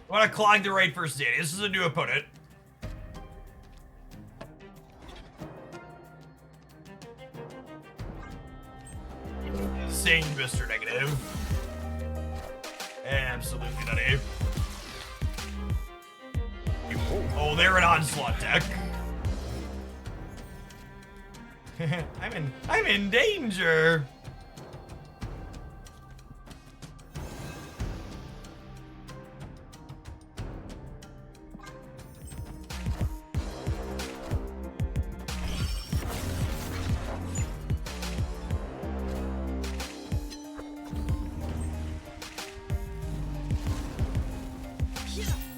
I want to clog the right first Danny. This is a new opponent. Sing, Mr. Negative. Absolutely nutty. Oh, they're an onslaught deck. I'm in danger.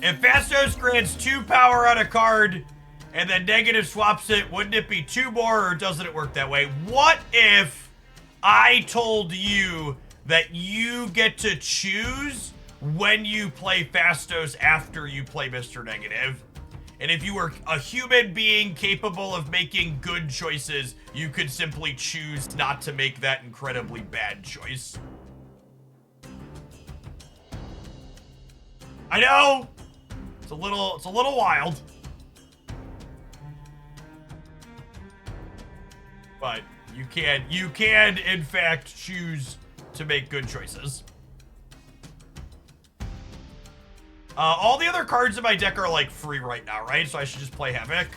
If Phastos grants 2 power on a card and then negative swaps it, wouldn't it be 2 more, or doesn't it work that way? What if I told you that you get to choose when you play Phastos after you play Mr. Negative? And if you were a human being capable of making good choices, you could simply choose not to make that incredibly bad choice. I know! It's a little wild. But you can in fact choose to make good choices. All the other cards in my deck are like free right now, right? So I should just play Havoc.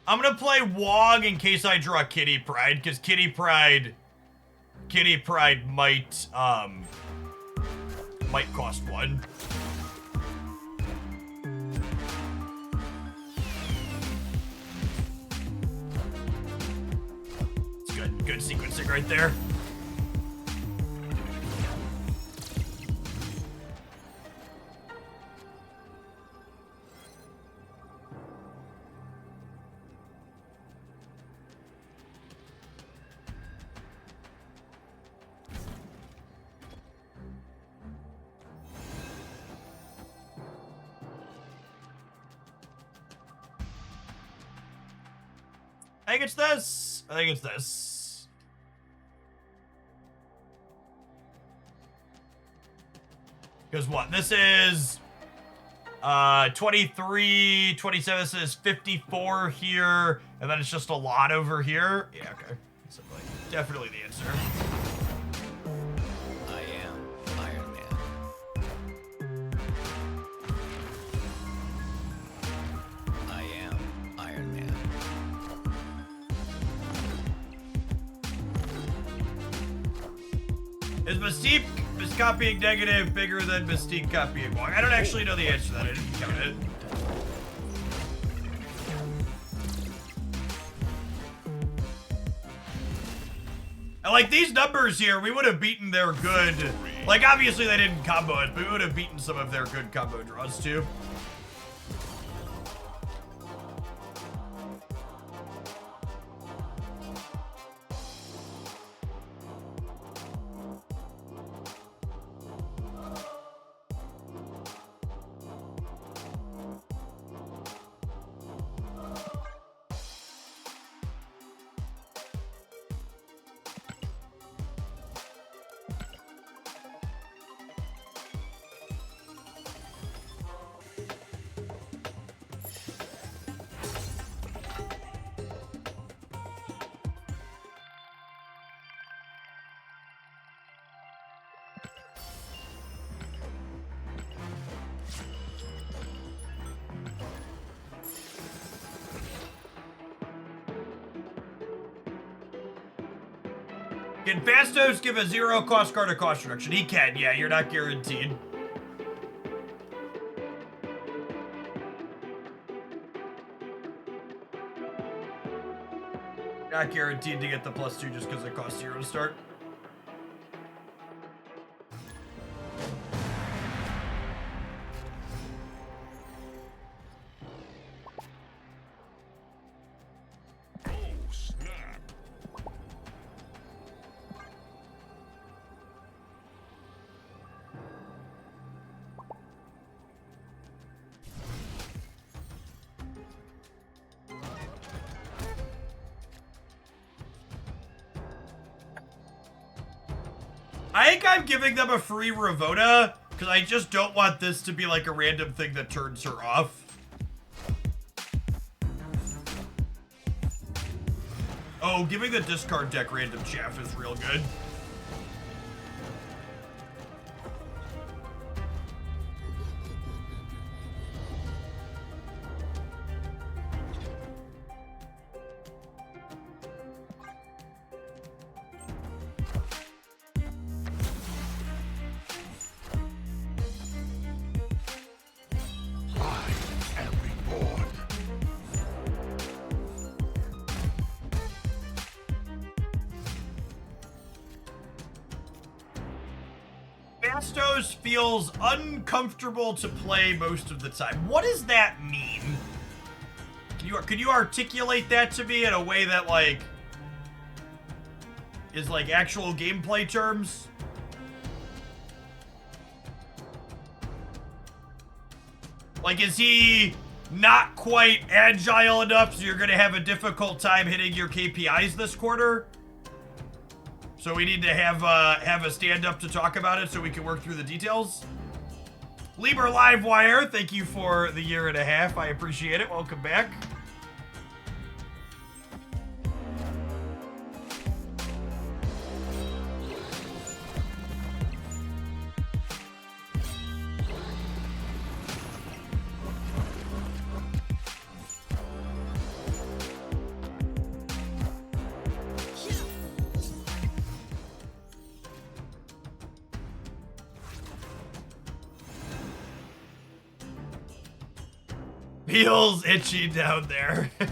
I'm gonna play Wog in case I draw Kitty Pryde, because Kitty Pryde might cost 1. It's good sequencing right there. I think it's this. I think it's this. Because what? This is 23, 27. This is 54 here. And then it's just a lot over here. Yeah, okay. So, like, definitely the answer. I am Iron Man. I am Iron Man. Is Mystique copying negative bigger than Mystique copying Wong? I don't actually know the answer to that. I didn't count it. And like these numbers here, we would have beaten their good. Like obviously they didn't combo it, but we would have beaten some of their good combo draws too. Can Phastos give a 0-cost card a cost reduction? He can, yeah, you're not guaranteed. Not guaranteed to get the +2 just because it costs 0 to start. I think I'm giving them a free Ravona because I just don't want this to be like a random thing that turns her off. Oh, giving the discard deck random chaff is real good. Phastos feels uncomfortable to play most of the time. What does that mean? Could you articulate that to me in a way that, like, is like actual gameplay terms? Like, is he not quite agile enough so you're gonna have a difficult time hitting your KPIs this quarter? So we need to have a stand-up to talk about it so we can work through the details. Lieber Livewire, thank you for the 1.5 years. I appreciate it. Welcome back. Feels itchy down there. I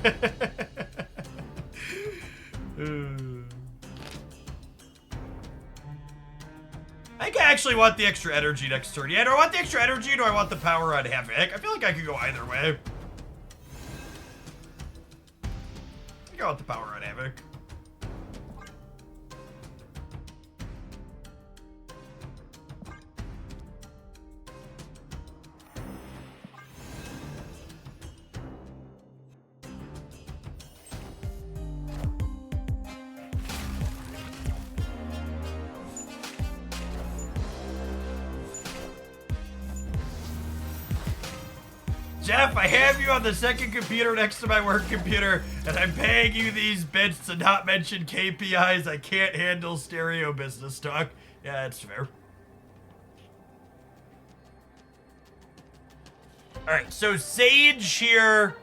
think I actually want the extra energy next turn. Yeah, do I want the extra energy or do I want the power on Havoc? I feel like I could go either way. I think I want the power on Havoc. Jeff, I have you on the second computer next to my work computer, and I'm paying you these bits to not mention KPIs. I can't handle stereo business talk. Yeah, that's fair. Alright, so Sage here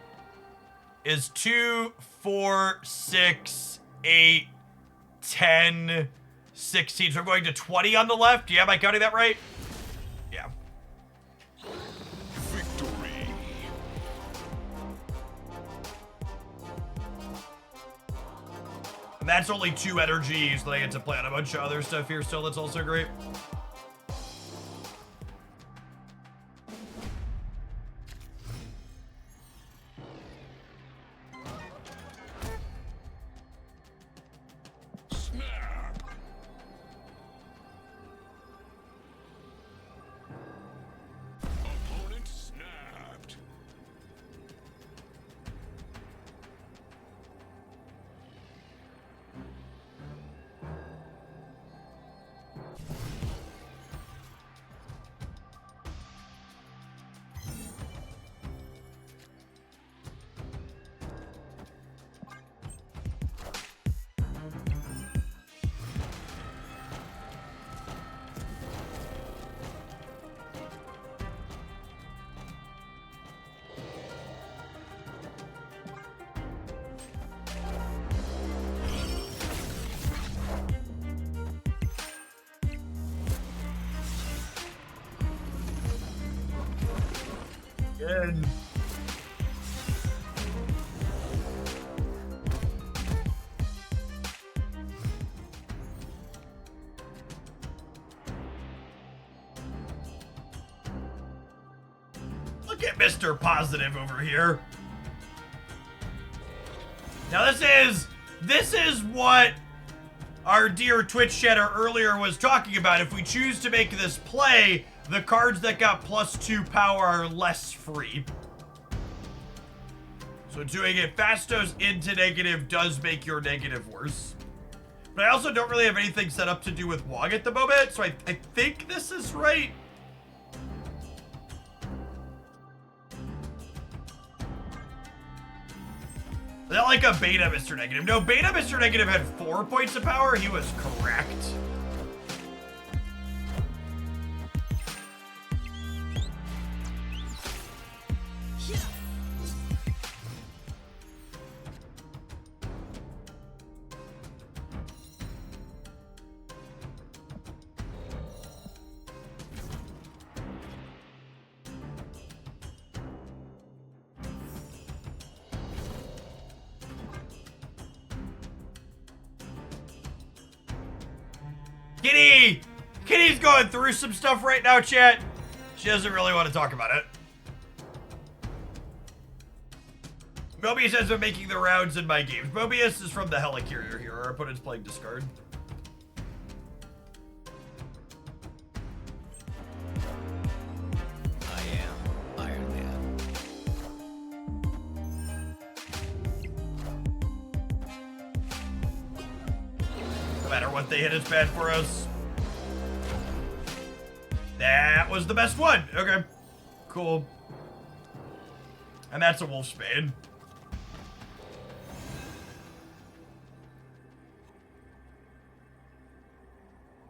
is 2, 4, 6, 8, 10, 16. So I'm going to 20 on the left. Yeah, am I counting that right? Yeah. And that's only 2 energies that I get to play on a bunch of other stuff here still. That's also great. Good. Look at Mr. Positive over here. Now this is what our dear Twitch chatter earlier was talking about. If we choose to make this play, the cards that got +2 power are less free. So doing it Phastos into negative does make your negative worse. But I also don't really have anything set up to do with Wong at the moment, so I think this is right. Is that like a beta Mr. Negative? No, beta Mr. Negative had 4 points of power. He was correct. Kitty's going through some stuff right now, chat. She doesn't really want to talk about it. Mobius has been making the rounds in my games. Mobius is from the Helicarrier here. Our opponent's playing discard. I am Iron Man. No matter what they hit, it's bad for us. That was the best one. Okay. Cool. And that's a Wolfsbane.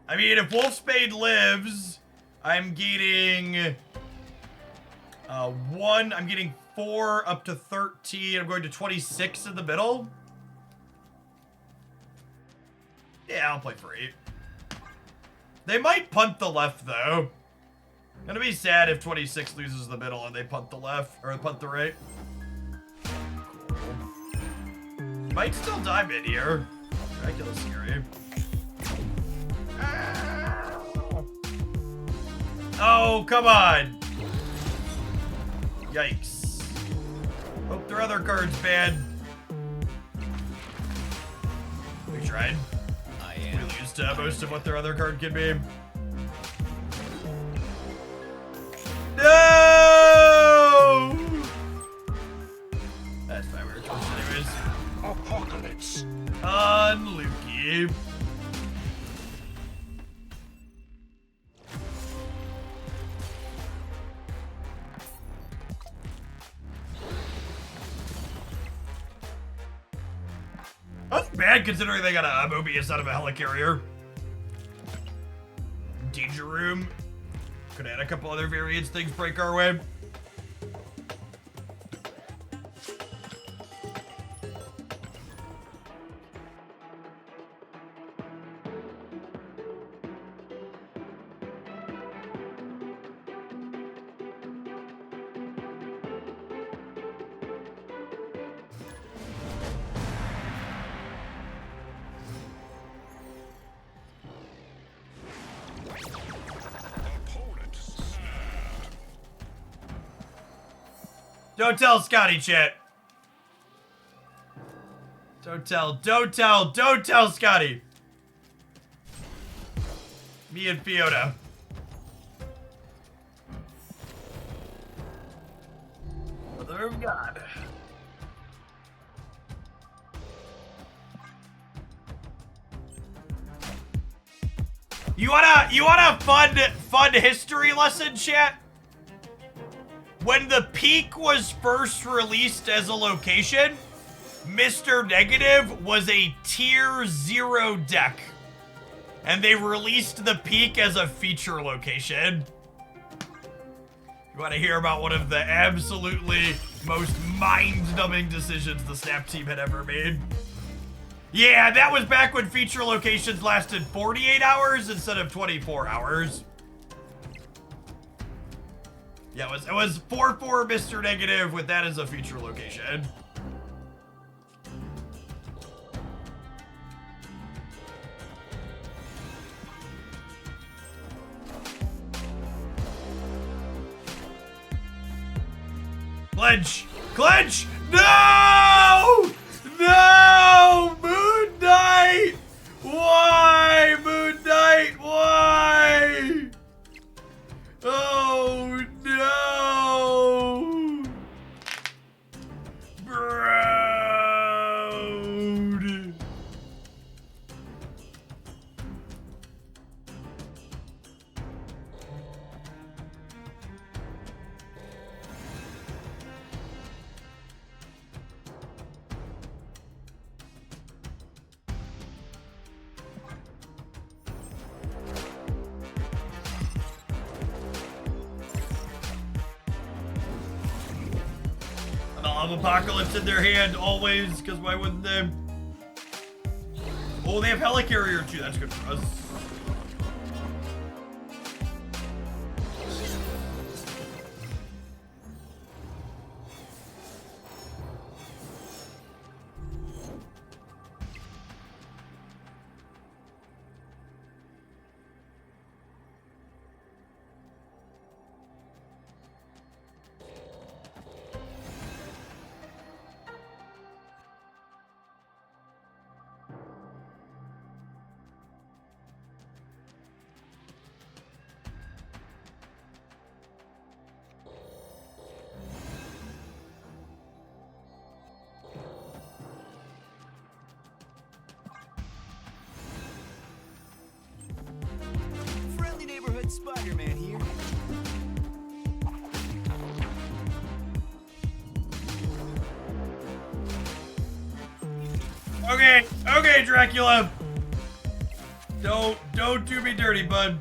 I mean, if Wolfsbane lives, I'm getting 1. I'm getting 4 up to 13. I'm going to 26 in the middle. Yeah, I'll play for 8. They might punt the left, though. Gonna be sad if 26 loses the middle and they punt the left, or punt the right. Cool. Might still die mid here. Dracula's scary. Oh, come on. Yikes. Hope their other card's bad. We tried. We lose to most of what their other card can be. No! That's fine, we were close anyways. Apocalypse. Unlucky. That's bad considering they got a Mobius out of a Helicarrier. Danger Room. Could add a couple other variants, things break our way. Don't tell Scotty, chat. Don't tell Scotty. Me and Fiona. Mother of God. You want a fun history lesson, chat? When the Peak was first released as a location, Mr. Negative was a tier 0 deck. And they released the Peak as a feature location. You want to hear about one of the absolutely most mind-numbing decisions the Snap team had ever made? Yeah, that was back when feature locations lasted 48 hours instead of 24 hours. Yeah, it was 4/4 Mr. Negative with that as a feature location. Clench! Clench! No! No! Moon Knight! Why? Moon Knight, why? Oh no! Bro! They'll have Apocalypse in their hand always, because why wouldn't they? Oh, they have Helicarrier too. That's good for us. Friendly neighborhood Spider-Man here. Okay, okay, Dracula. Don't do me dirty, bud.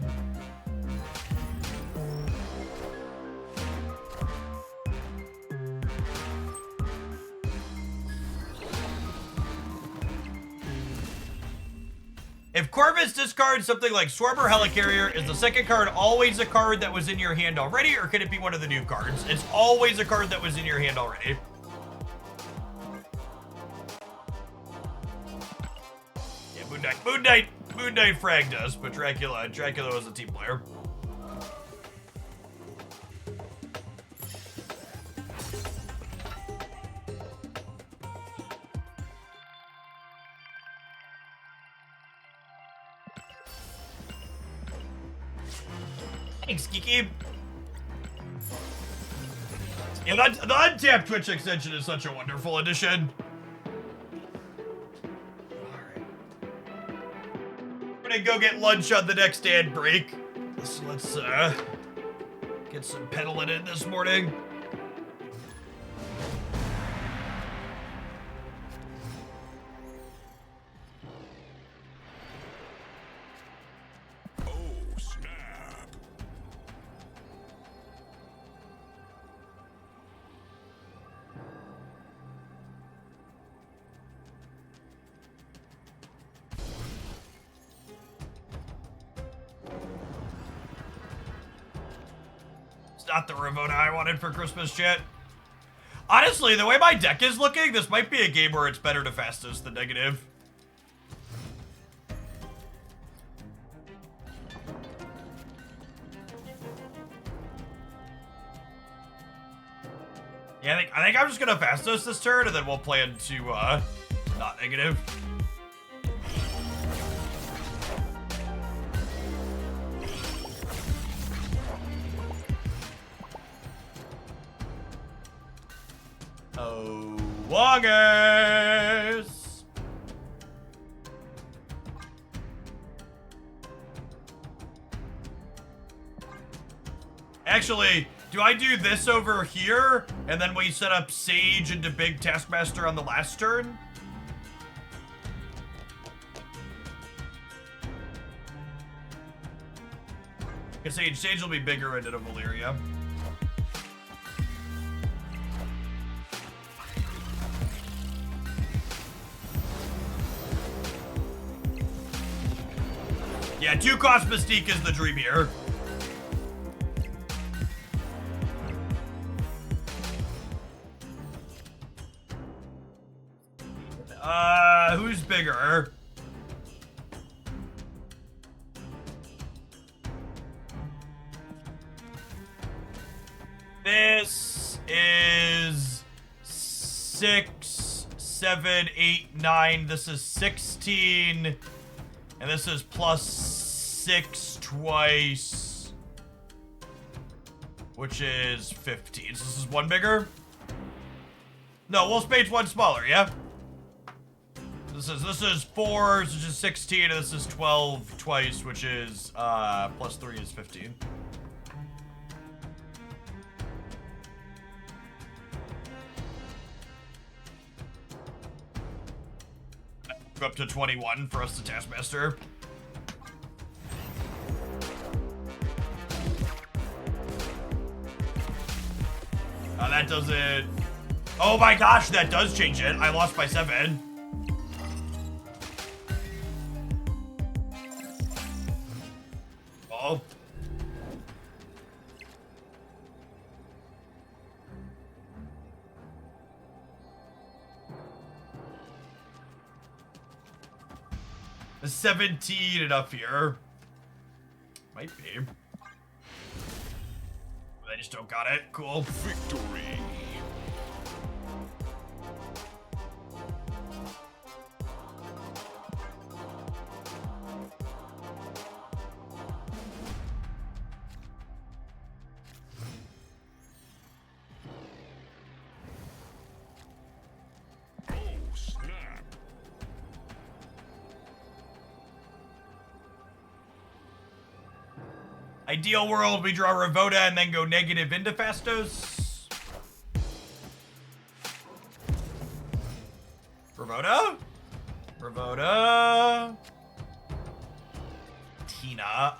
If Corvus discards something like Swarm or Helicarrier, is the second card always a card that was in your hand already, or could it be one of the new cards? It's always a card that was in your hand already. Yeah, Moon Knight fragged us, but Dracula was a team player. Thanks, Kiki. Yeah, the untapped Twitch extension is such a wonderful addition. Alright. We're gonna go get lunch on the next ad break. So let's get some pedaling in this morning. Oh, snap. It's not the Ravona I wanted for Christmas, chat. Honestly, the way my deck is looking, this might be a game where it's better to Phastos than negative. Yeah, I think I'm just gonna Phastos this turn, and then we'll plan to not negative. Oh, Longest. Actually, do I do this over here, and then we set up Sage into Big Taskmaster on the last turn? Because Sage will be bigger into Valyria. Yeah, 2-cost Mystique is the dream here. Who's bigger? This is 6, 7, 8, 9. This is 16. And this is plus 6 twice. Which is 15. So this is 1 bigger? No, Wolf Spade's 1 smaller, yeah? This is 4, which is 16, and this is 12 twice, which is, plus 3 is 15. Go up to 21 for us to Taskmaster. That doesn't... Oh my gosh, that does change it. I lost by 7. Oh. A 17 enough here. Might be. I just don't got it. Cool. Victory. Oh, snap. Ideal world, we draw Ravoda and then go negative into Phastos. Ravoda? Ravoda. Tina.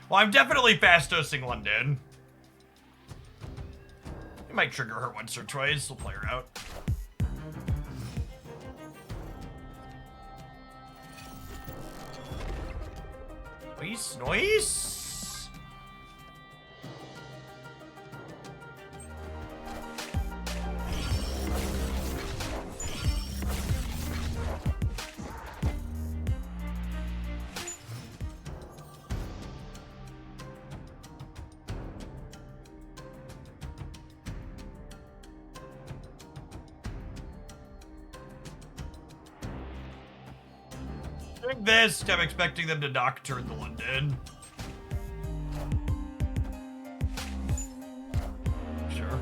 Well, I'm definitely Phastosing London. I might trigger her once or twice. We'll play her out. Noise, noise. Like this, I'm expecting them to nocturne the London. Sure.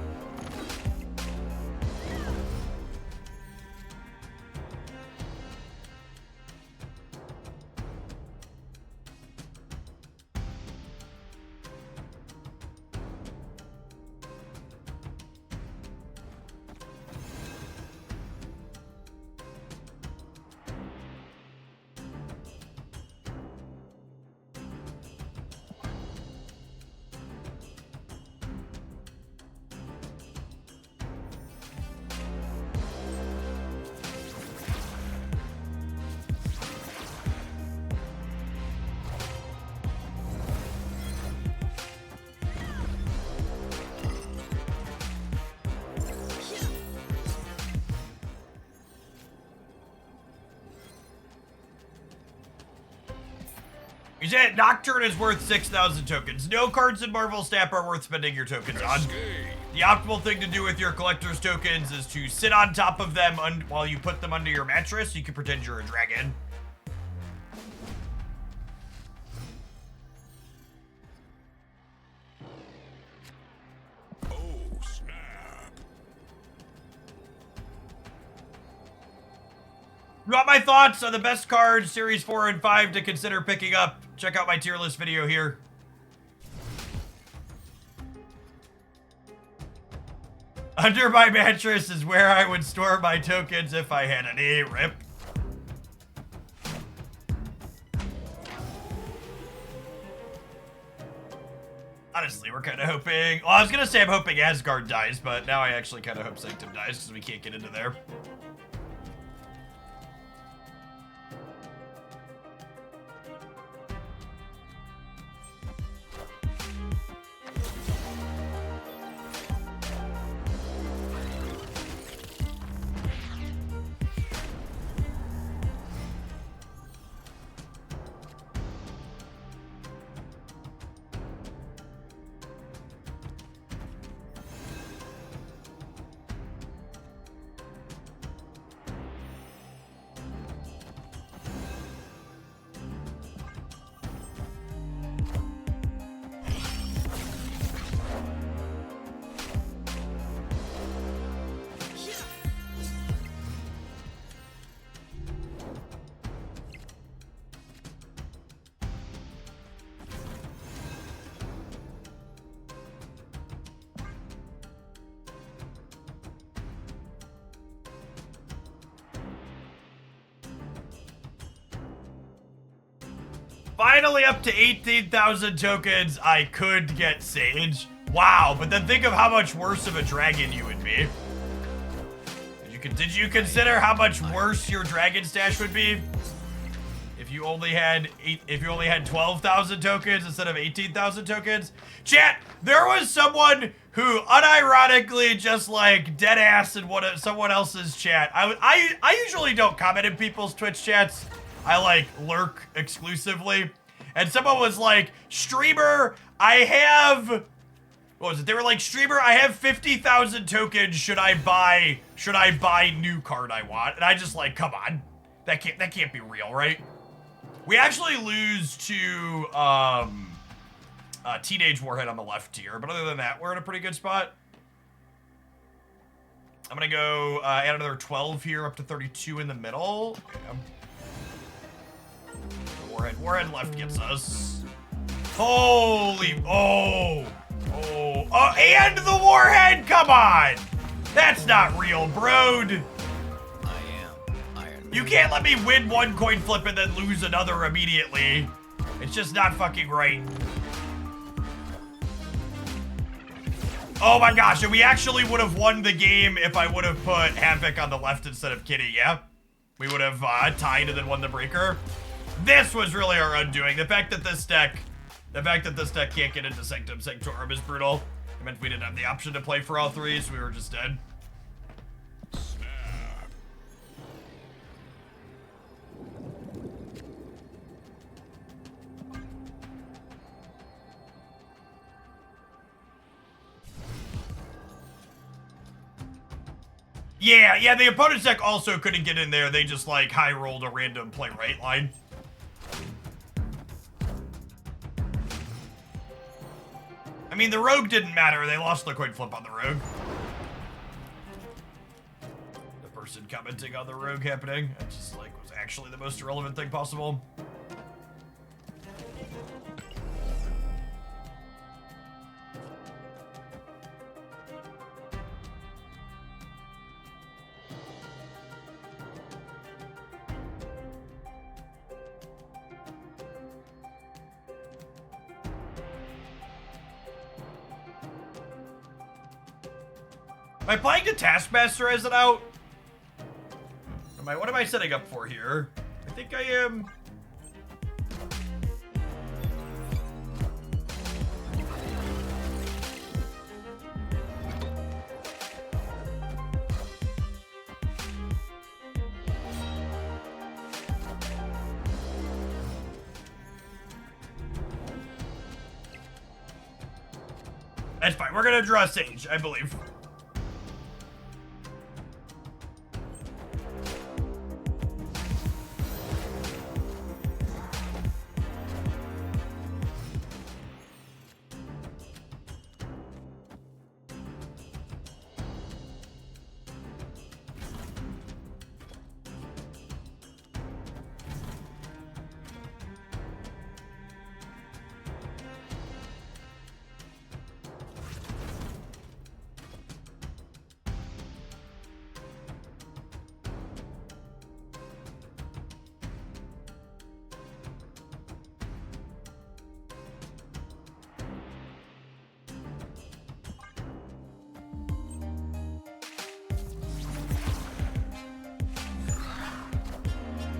You said Nocturne is worth 6,000 tokens. No cards in Marvel Snap are worth spending your tokens on. The optimal thing to do with your collector's tokens is to sit on top of them while you put them under your mattress so you can pretend you're a dragon. Oh, snap. You want my thoughts on the best cards, Series 4 and 5 to consider picking up? Check out my tier list video here. Under my mattress is where I would store my tokens if I had any. RIP. Honestly, we're kind of hoping... Well, I was going to say I'm hoping Asgard dies, but now I actually kind of hope Sanctum dies because we can't get into there. finally up to 18,000 tokens, I could get Sage. Wow, but then think of how much worse of a dragon you would be. Did you consider how much worse your dragon stash would be if you only had 12,000 tokens instead of 18,000 tokens? Chat, there was someone who unironically just like dead ass in someone else's chat. I usually don't comment in people's Twitch chats. I like lurk exclusively. And someone was like, streamer, I have, what was it? They were like, streamer, I have 50,000 tokens. Should I buy new card I want? And I just like, come on. That can't be real, right? We actually lose to Teenage Warhead on the left tier, but other than that, we're in a pretty good spot. I'm gonna go add another 12 here up to 32 in the middle. Okay. Warhead left gets us. Holy, oh, and the Warhead, come on! That's not real, broed. I am Iron Man. You can't let me win one coin flip and then lose another immediately. It's just not fucking right. Oh my gosh, and we actually would have won the game if I would have put Havoc on the left instead of Kitty, yeah? We would have tied and then won the breaker. This was really our undoing. The fact that this deck can't get into Sanctum Sanctorum is brutal. It meant we didn't have the option to play for all three, so we were just dead. Snap. Yeah, the opponent's deck also couldn't get in there. They just like high rolled a random play right line. I mean, the rogue didn't matter. They lost the coin flip on the rogue. The person commenting on the rogue happening, it just like was actually the most irrelevant thing possible. Am I playing the Taskmaster as it out? What am I setting up for here? I think I am. That's fine. We're gonna draw Sage, I believe.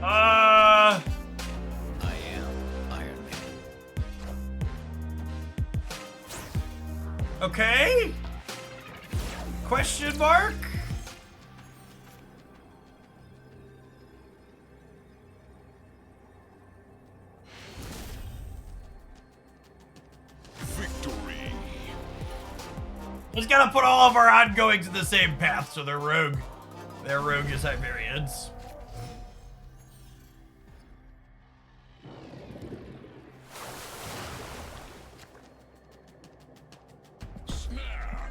I am Iron Man. Okay. Question mark? Victory. Just gotta put all of our ongoings in the same path so they're rogue. Their rogue is Iberians. Snap.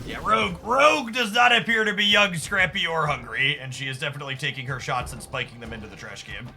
Yeah, Rogue does not appear to be young, scrappy, or hungry, and she is definitely taking her shots and spiking them into the trash can.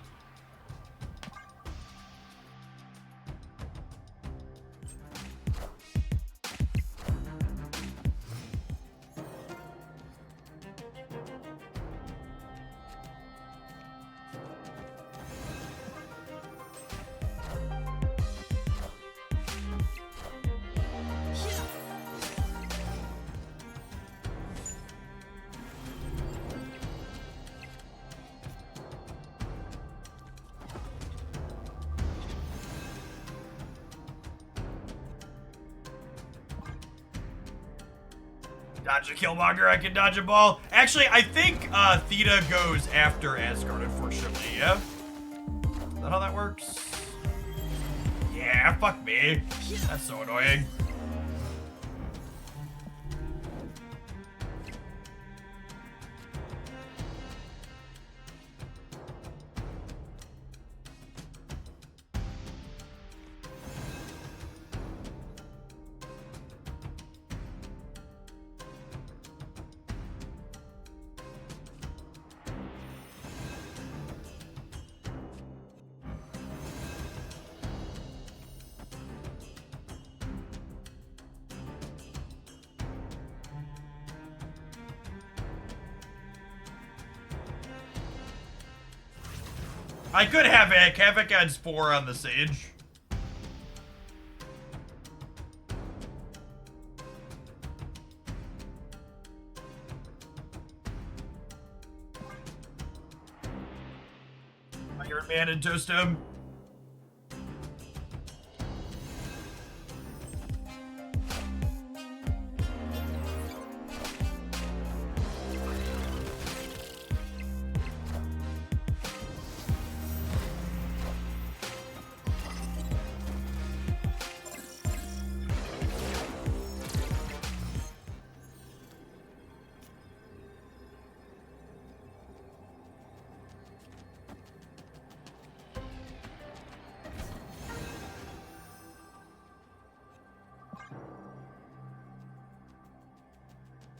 Dodge a Killmonger, I can dodge a ball. Actually, I think Theta goes after Asgard, unfortunately, yeah? Is that how that works? Yeah, fuck me. That's so annoying. I could Havoc. Havoc adds 4 on the Sage. Iron Man and toast him.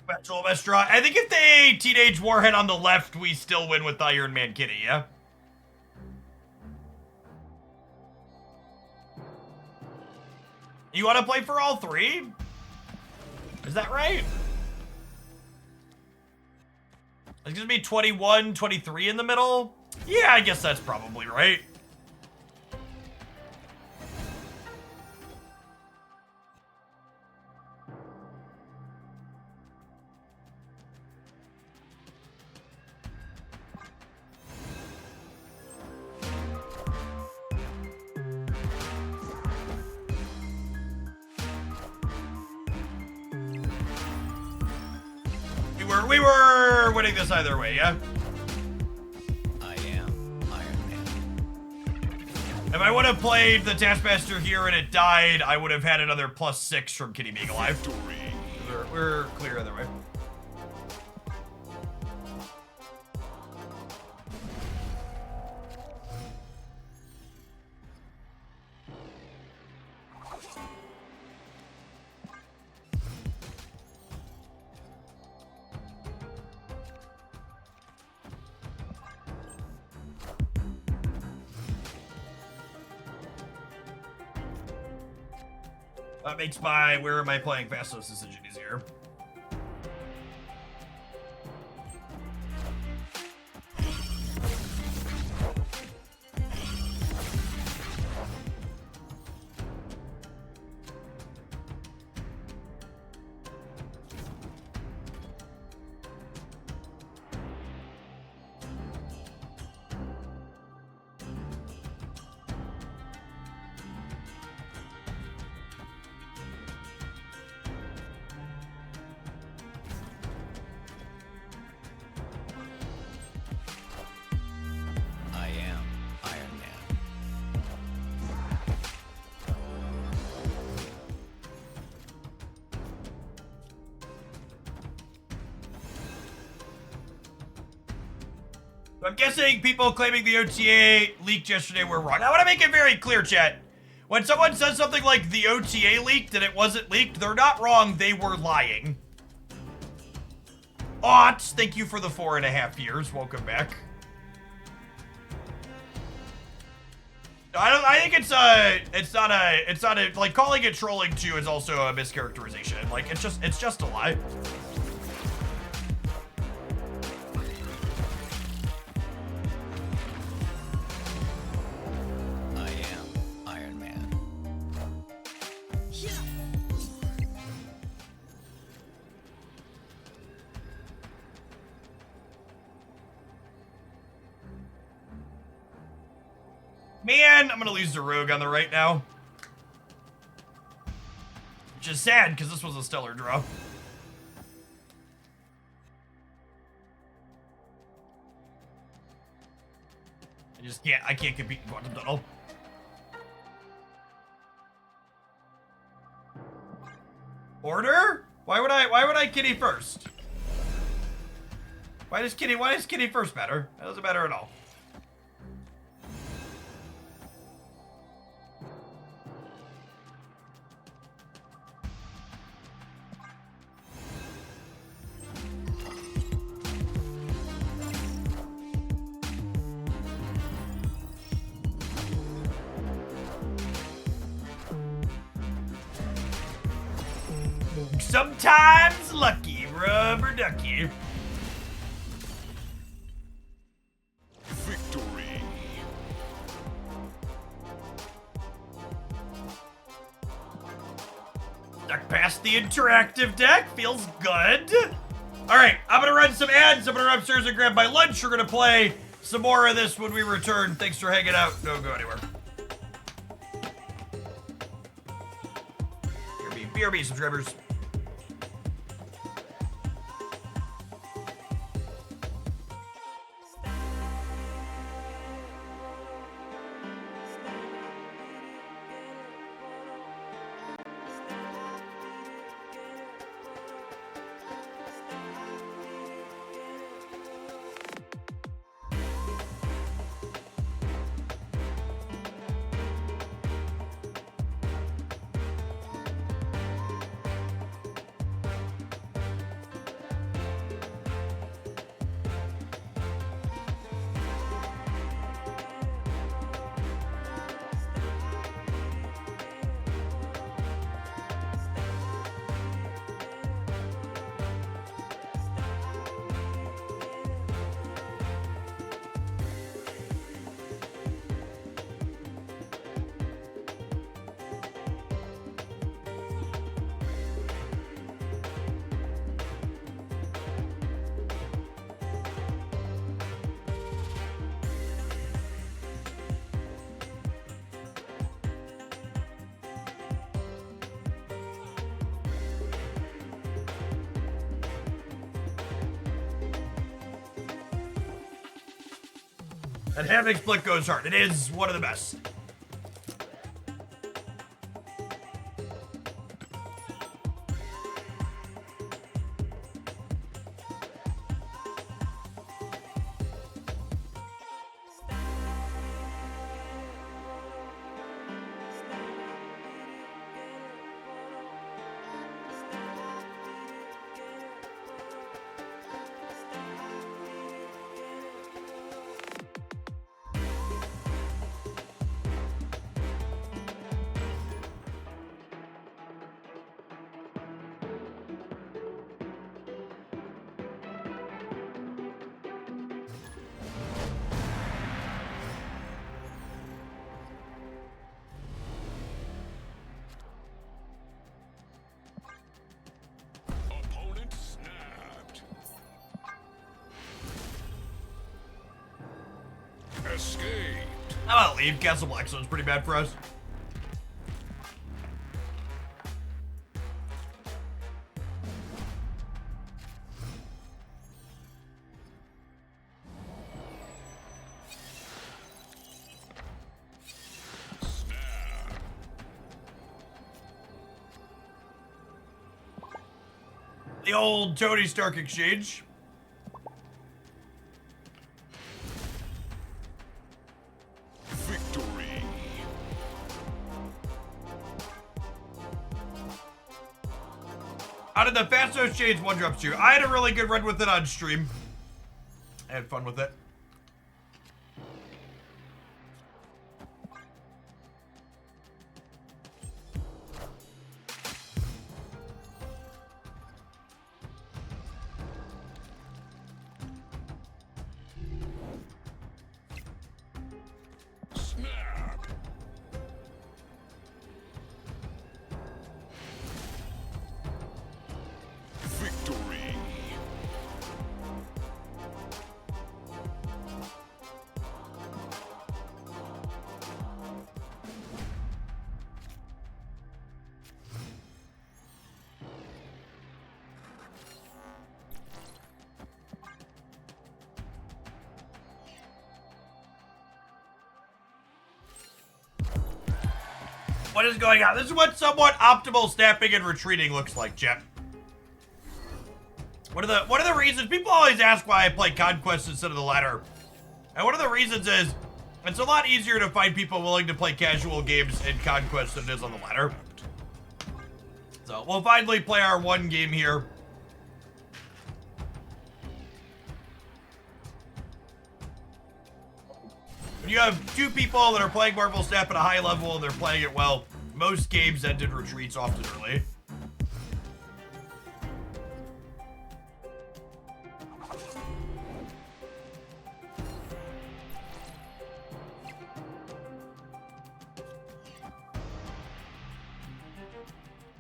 Special best draw. I think if they Teenage Warhead on the left, we still win with Iron Man Kitty, yeah? You want to play for all 3? Is that right? It's gonna be 21, 23 in the middle? Yeah, I guess that's probably right. We were winning this either way, yeah? I am Iron Man. If I would have played the Taskmaster here and it died, I would have had another +6 from Kitty being alive. We're clear either way. That makes my where am I playing Phastos decision easier. I am Iron Man. I'm guessing people claiming the OTA leaked yesterday were wrong. I want to make it very clear, chat. When someone says something like the OTA leaked and it wasn't leaked, they're not wrong, they were lying. Otts, thank you for the 4.5 years. Welcome back. I think it's not a, like, calling it trolling too is also a mischaracterization. Like, it's just a lie. I am Iron Man. Man, I'm gonna lose the Rogue on the right now. Which is sad, because this was a stellar draw. You just can't. I can't compete in quantum tunnel. Order? Why would I kitty first? Why does kitty first matter? That doesn't matter at all. Sometimes lucky, rubber ducky. Victory. Duck past the interactive deck. Feels good. All right, I'm going to run some ads. I'm going to run upstairs and grab my lunch. We're going to play some more of this when we return. Thanks for hanging out. Don't go anywhere. BRB subscribers. And Havoc Split goes hard. It is one of the best. Opponent snapped. Escaped. How about leave? Castle Blackstone's pretty bad for us. Snap. The old Tony Stark exchange. Victory. How did the Phastos change one drops to? I had a really good run with it on stream. I had fun with it. Snap. Victory. What is going on? This is what somewhat optimal snapping and retreating looks like, chat. One of the reasons people always ask why I play Conquest instead of the ladder. And one of the reasons is it's a lot easier to find people willing to play casual games in Conquest than it is on the ladder. So we'll finally play our one game here. When you have two people that are playing Marvel Snap at a high level and they're playing it well, most games end in retreats often early.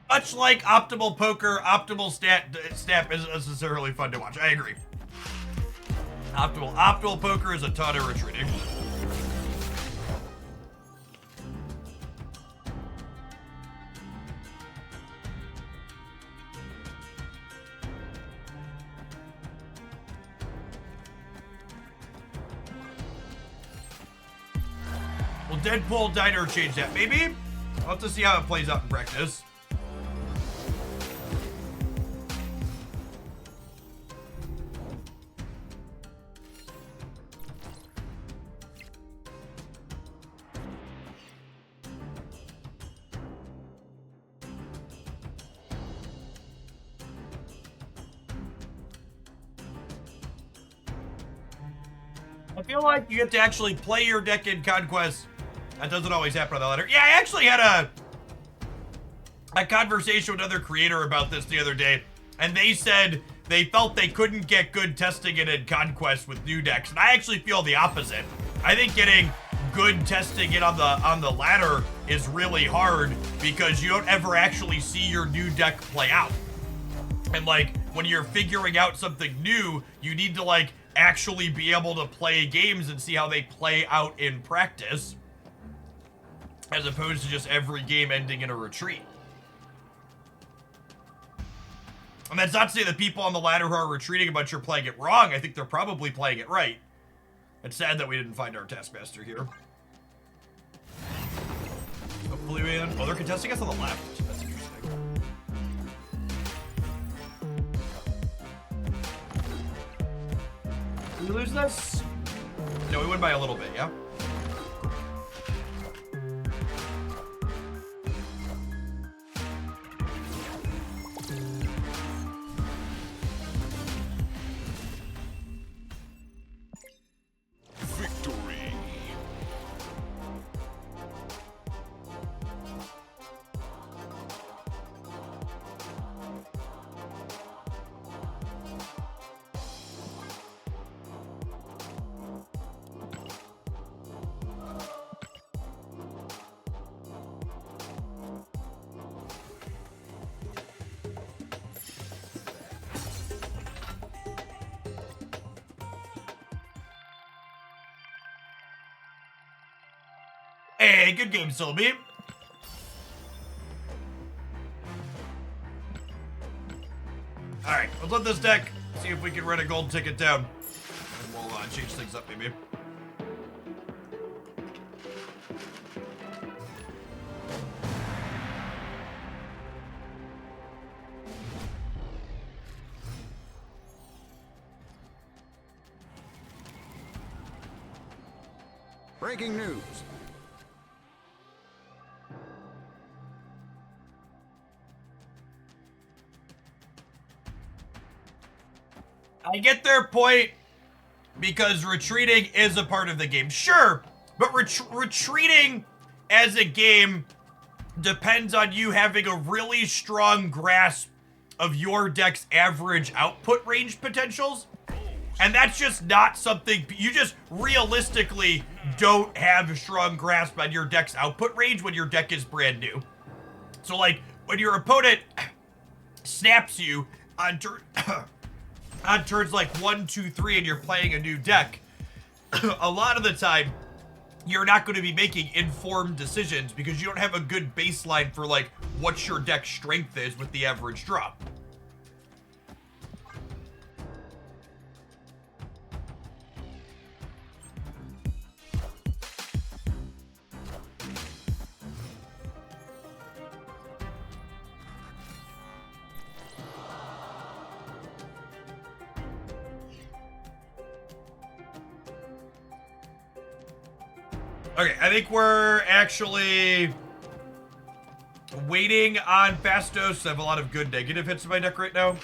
Much like optimal poker, optimal snap isn't necessarily fun to watch. I agree. Optimal poker is a ton of retreating. Will Deadpool Diner change that? Maybe? I'll have to see how it plays out in practice. I feel like you get to actually play your deck in Conquest. That doesn't always happen on the ladder. Yeah, I actually had a conversation with another creator about this the other day, and they said they felt they couldn't get good testing in Conquest with new decks, and I actually feel the opposite. I think getting good testing in on the ladder is really hard because you don't ever actually see your new deck play out. And like when you're figuring out something new, you need to like actually be able to play games and see how they play out in practice, as opposed to just every game ending in a retreat. And that's not to say the people on the ladder who are retreating a bunch are playing it wrong. I think they're probably playing it right. It's sad that we didn't find our Taskmaster here. Hopefully we... Oh, they're contesting us on the left. That's interesting. Did we lose this? No, we win by a little bit, yeah? Victory. Hey, good game, Sylvie. Alright, let's let this deck see if we can run a gold ticket down. And we'll change things up, maybe. Breaking news. I get their point because retreating is a part of the game. Sure, but retreating as a game depends on you having a really strong grasp of your deck's average output range potentials. And that's just not something, you just realistically don't have a strong grasp on your deck's output range when your deck is brand new. So like, when your opponent snaps you on turn, on turns like 1, 2, 3 and you're playing a new deck, a lot of the time, you're not going to be making informed decisions because you don't have a good baseline for like what your deck strength is with the average drop. Okay, I think we're actually waiting on Phastos. I have a lot of good negative hits in my deck right now.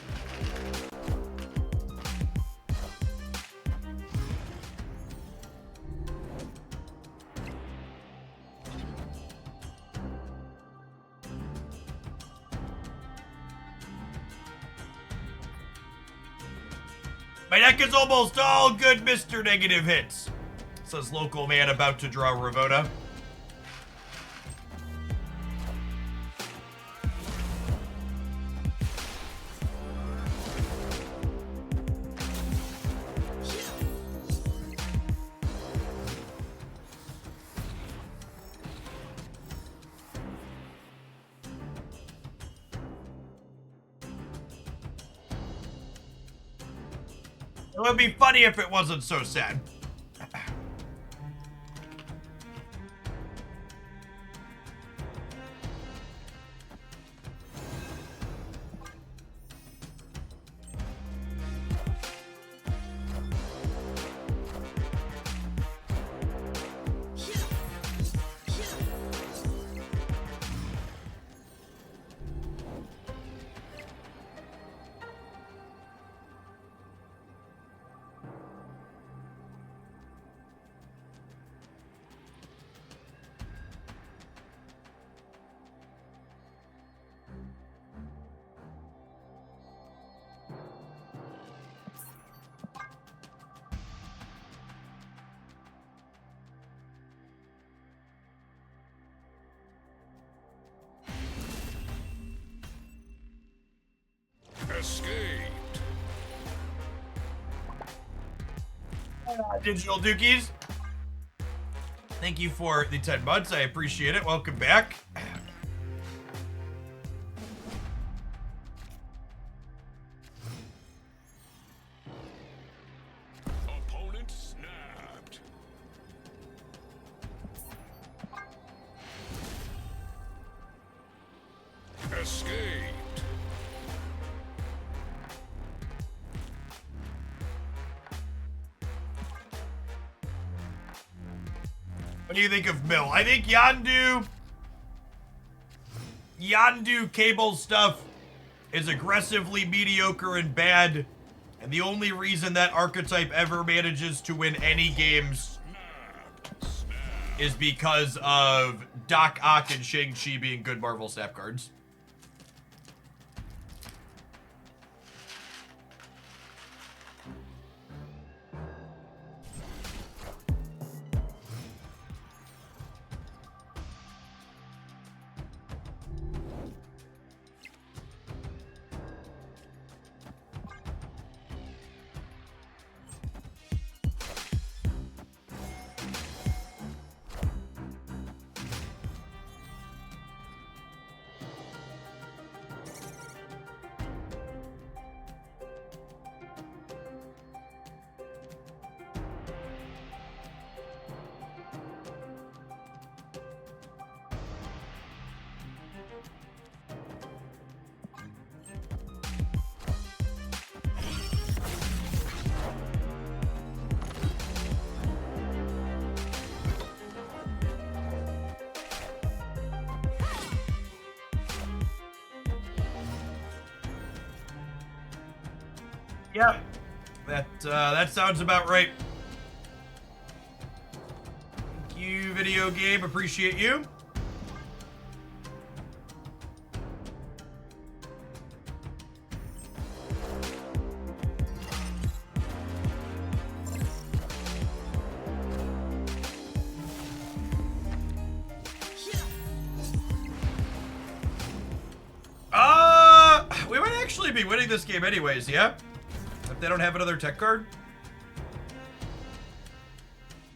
My deck is almost all good Mr. Negative Hits, says local man about to draw Ravona. It would be funny if it wasn't so sad. Escaped. Digital Dookies, thank you for the 10 months. I appreciate it. Welcome back. Opponent snapped. Escaped. What do you think of Mill? I think Yondu cable stuff is aggressively mediocre and bad, and the only reason that archetype ever manages to win any games is because of Doc Ock and Shang-Chi being good Marvel Snap cards. Yep, that sounds about right. Thank you, video game. Appreciate you. We might actually be winning this game anyways, yeah? If they don't have another tech card.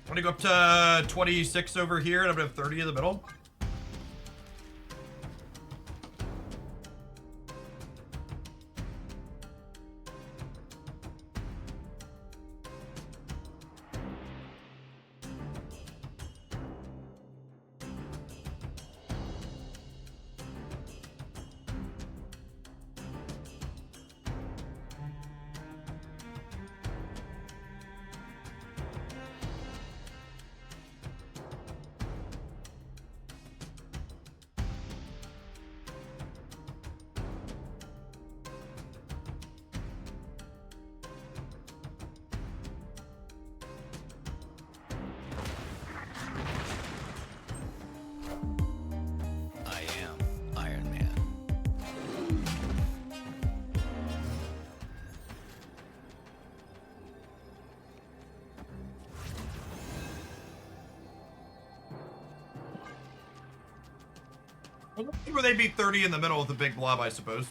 I'm gonna go up to 26 over here, and I'm gonna have 30 in the middle. Where they'd be 30 in the middle with a big blob, I suppose.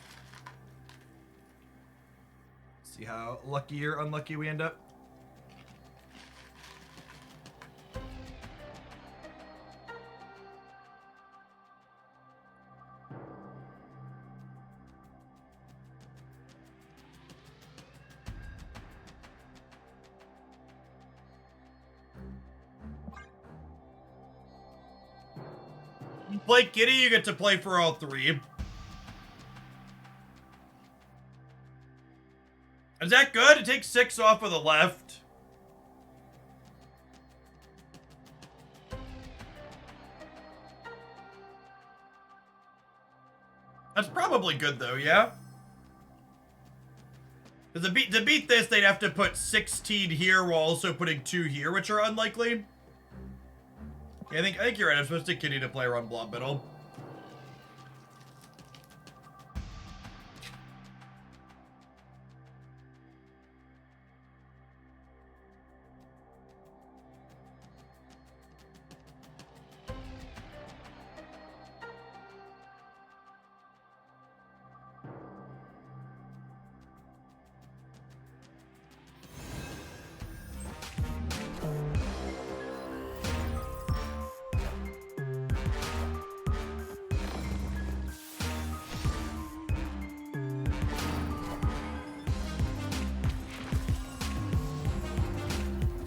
See how lucky or unlucky we end up. Play Kitty, you get to play for all three. Is that good? It takes 6 off of the left. That's probably good though, yeah? Because to beat this, they'd have to put 16 here while also putting 2 here, which are unlikely. Yeah, I think you're right. I'm supposed to Kitty to play around blob middle.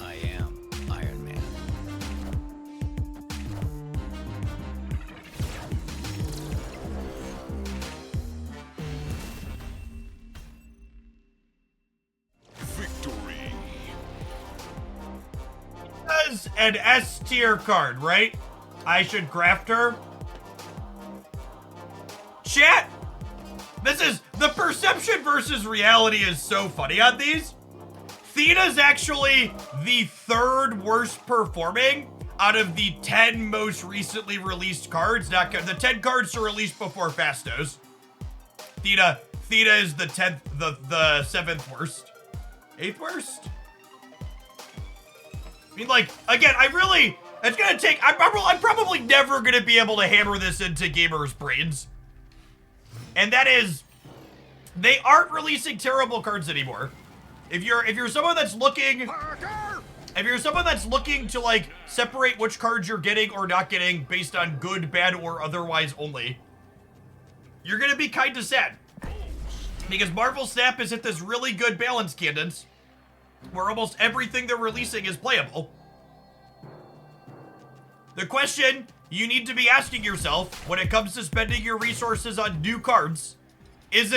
I am Iron Man. Victory. As an S tier card, right? I should craft her. Chat! This is, the perception versus reality is so funny on these. Thena's actually the 3rd worst performing out of the 10 most recently released cards. Not the 10 cards to release before Phastos. Thena is the 10th, the 7th worst. 8th worst? I mean, like, again, it's gonna take, I'm probably never gonna be able to hammer this into gamers' brains. And that is, they aren't releasing terrible cards anymore. If you're someone that's looking, to like separate which cards you're getting or not getting based on good, bad, or otherwise only, you're gonna be kind of sad. Because Marvel Snap has hit this really good balance cadence where almost everything they're releasing is playable. The question you need to be asking yourself when it comes to spending your resources on new cards, is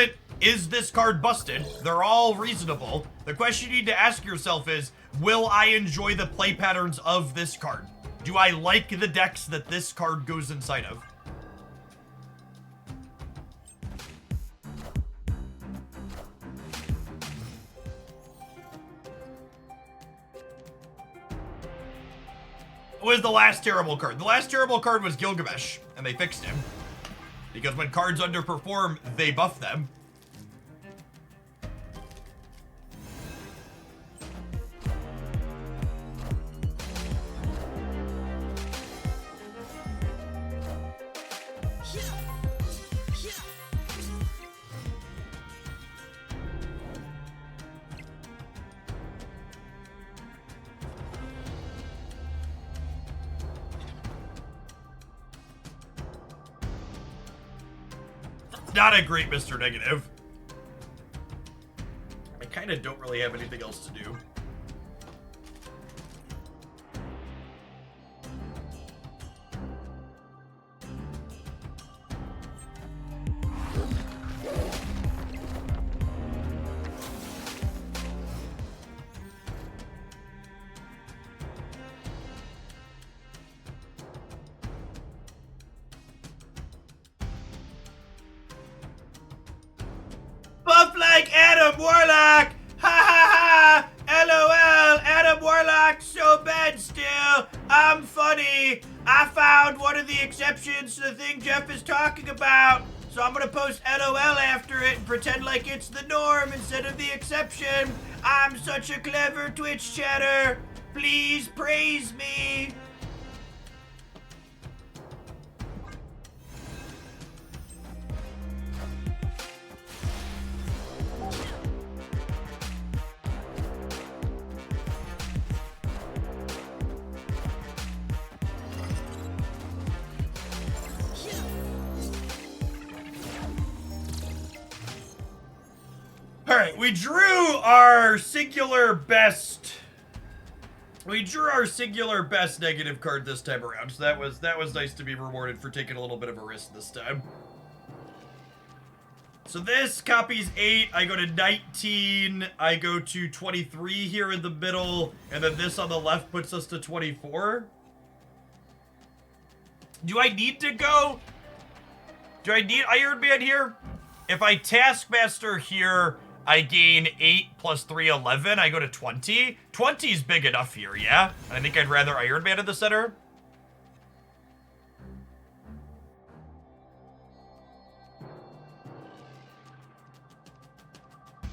this card busted? They're all reasonable. The question you need to ask yourself is, will I enjoy the play patterns of this card? Do I like the decks that this card goes inside of? What was the last terrible card? The last terrible card was Gilgamesh, and they fixed him. Because when cards underperform, they buff them. Not a great Mr. Negative. I kind of don't really have anything else to do. Buff like Adam Warlock! Ha ha ha! LOL! Adam Warlock so bad still! I'm funny! I found one of the exceptions to the thing Jeff is talking about! So I'm gonna post LOL after it and pretend like it's the norm instead of the exception! I'm such a clever Twitch chatter! Please praise me! All right, we drew our singular best. We drew our singular best negative card this time around, so that was nice to be rewarded for taking a little bit of a risk this time. So this copies 8, I go to 19, I go to 23 here in the middle, and then this on the left puts us to 24. Do I need to go? Do I need Iron Man here? If I Taskmaster here, I gain 8 plus 3, 11. I go to 20. 20 is big enough here, yeah? I think I'd rather Iron Man in the center.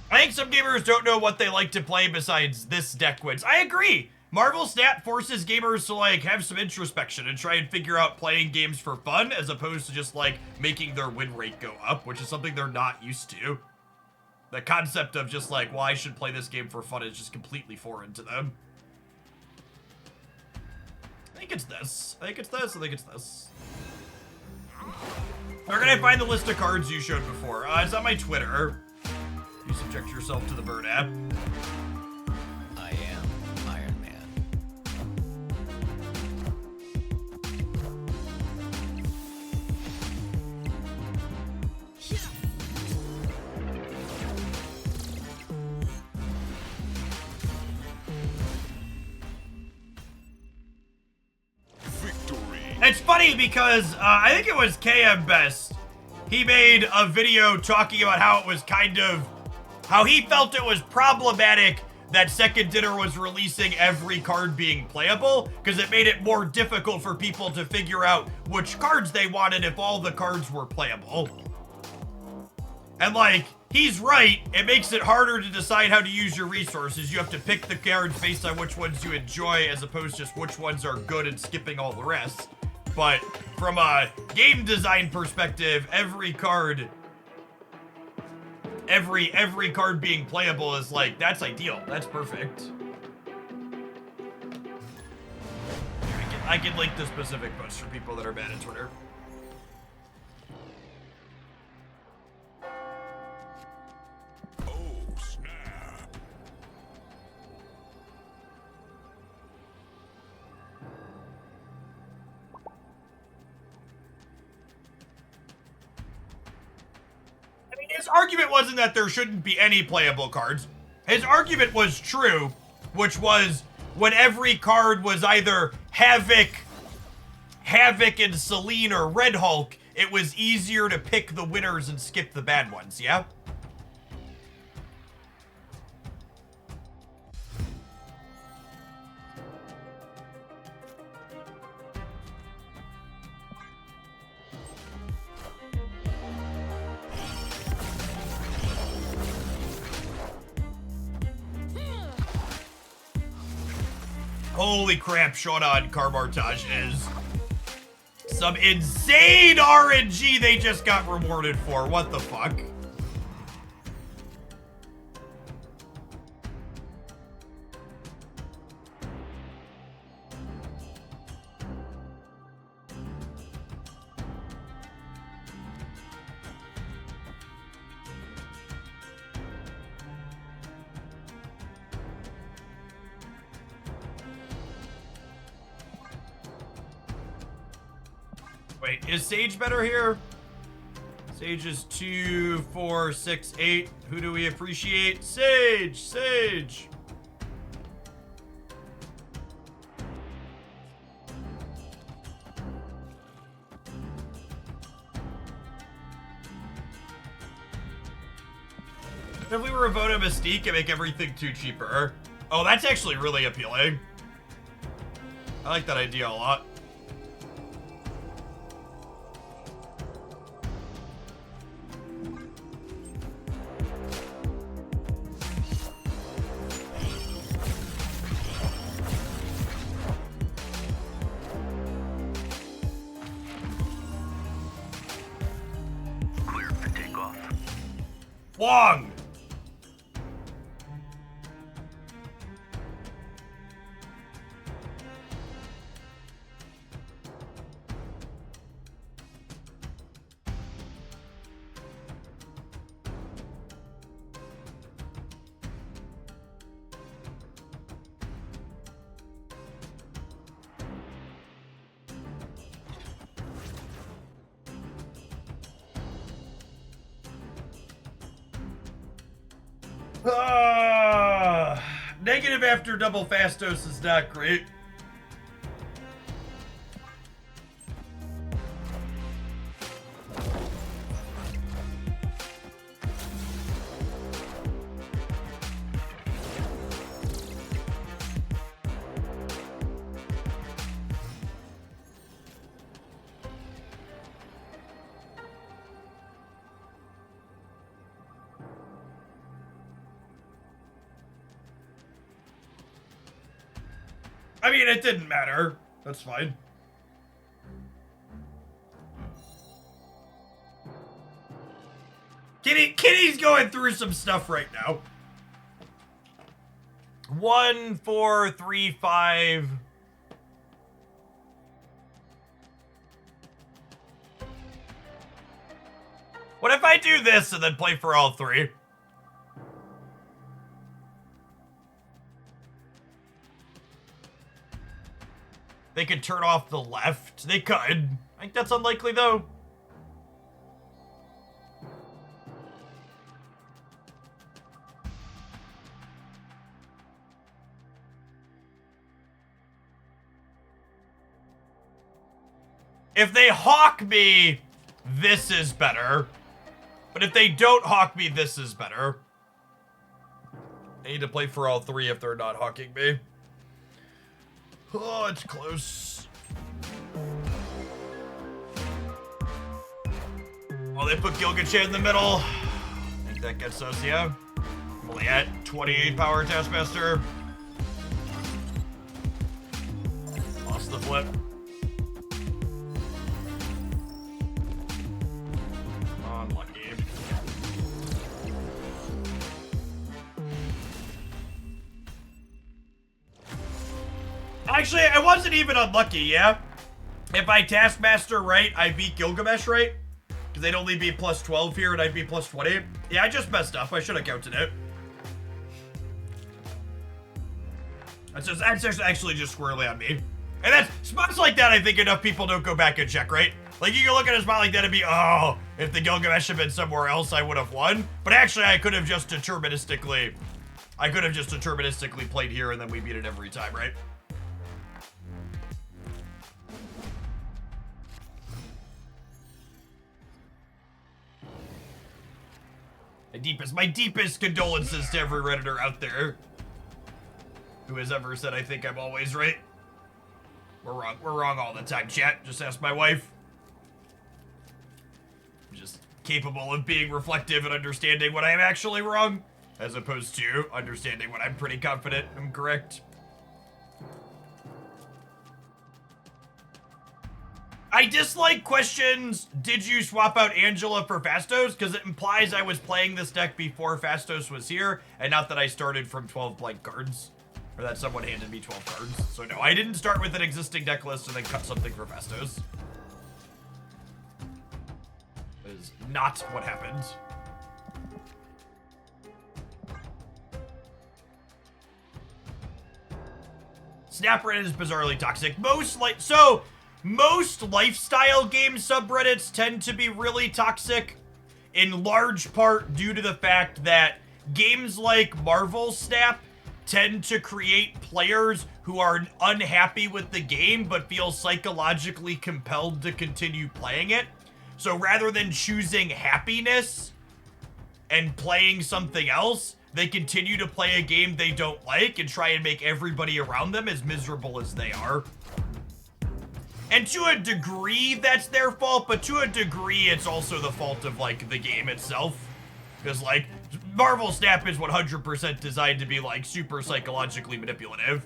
I think some gamers don't know what they like to play besides this deck wins. I agree. Marvel Snap forces gamers to, like, have some introspection and try and figure out playing games for fun as opposed to just, like, making their win rate go up, which is something they're not used to. The concept of just like, well, I should play this game for fun is just completely foreign to them. I think it's this. I think it's this. I think it's this. Where can I find the list of cards you showed before? It's on my Twitter. You subject yourself to the bird app. I am Iron Man. Victory. It's funny because I think it was KM Best. He made a video talking about how it was how he felt it was problematic that Second Dinner was releasing every card being playable because it made it more difficult for people to figure out which cards they wanted if all the cards were playable. And like, he's right, it makes it harder to decide how to use your resources. You have to pick the cards based on which ones you enjoy as opposed to just which ones are good and skipping all the rest. But from a game design perspective, every card being playable is like, that's ideal. That's perfect. I can link the specific post for people that are bad at Twitter. Oh, snap. I mean, his argument wasn't that there shouldn't be any playable cards. His argument was true, which was when every card was either Havoc and Selene or Red Hulk, it was easier to pick the winners and skip the bad ones, yeah? Holy crap, Shauna and Carmartage is some insane RNG they just got rewarded for. What the fuck? Wait, is Sage better here? Sage is 2, 4, 6, 8. Who do we appreciate? Sage! Sage! If we were a vote of Mystique and make everything too cheaper. Oh, that's actually really appealing. I like that idea a lot. Clear for takeoff. Wong! Negative after double Phastos is not great. I mean, it didn't matter. That's fine. Kitty's going through some stuff right now. 1, 4, 3, 5. What if I do this and then play for all 3? They could turn off the left. They could. I think that's unlikely, though. If they hawk me, this is better. But if they don't hawk me, this is better. I need to play for all 3 if they're not hawking me. Oh, it's close. Oh, they put Gilgamesh in the middle. I think that gets us, yeah. I'm only at 28 power Taskmaster. Lost the flip. Unlucky. Actually, I wasn't even unlucky, yeah? If I Taskmaster right, I beat Gilgamesh right? Because they'd only be plus 12 here and I'd be plus 20. Yeah, I just messed up. I should have counted it. That's actually just squarely on me. And that's spots like that, I think enough people don't go back and check, right? Like, you can look at a spot like that and be, oh, if the Gilgamesh had been somewhere else, I would have won. But actually, I could have just deterministically played here and then we beat it every time, right? My deepest condolences to every Redditor out there who has ever said I think I'm always right. We're wrong. We're wrong all the time, chat. Just ask my wife. I'm just capable of being reflective and understanding when I am actually wrong, as opposed to understanding when I'm pretty confident I'm correct. I dislike questions, did you swap out Angela for Phastos? Because it implies I was playing this deck before Phastos was here, and not that I started from 12 blank cards. Or that someone handed me 12 cards. So no, I didn't start with an existing deck list and then cut something for Phastos. That is not what happened. Snapred is bizarrely toxic. Most lifestyle game subreddits tend to be really toxic, in large part due to the fact that games like Marvel Snap tend to create players who are unhappy with the game but feel psychologically compelled to continue playing it. So rather than choosing happiness and playing something else, they continue to play a game they don't like and try and make everybody around them as miserable as they are. And to a degree, that's their fault, but to a degree, it's also the fault of, like, the game itself. Because, like, Marvel Snap is 100% designed to be, like, super psychologically manipulative.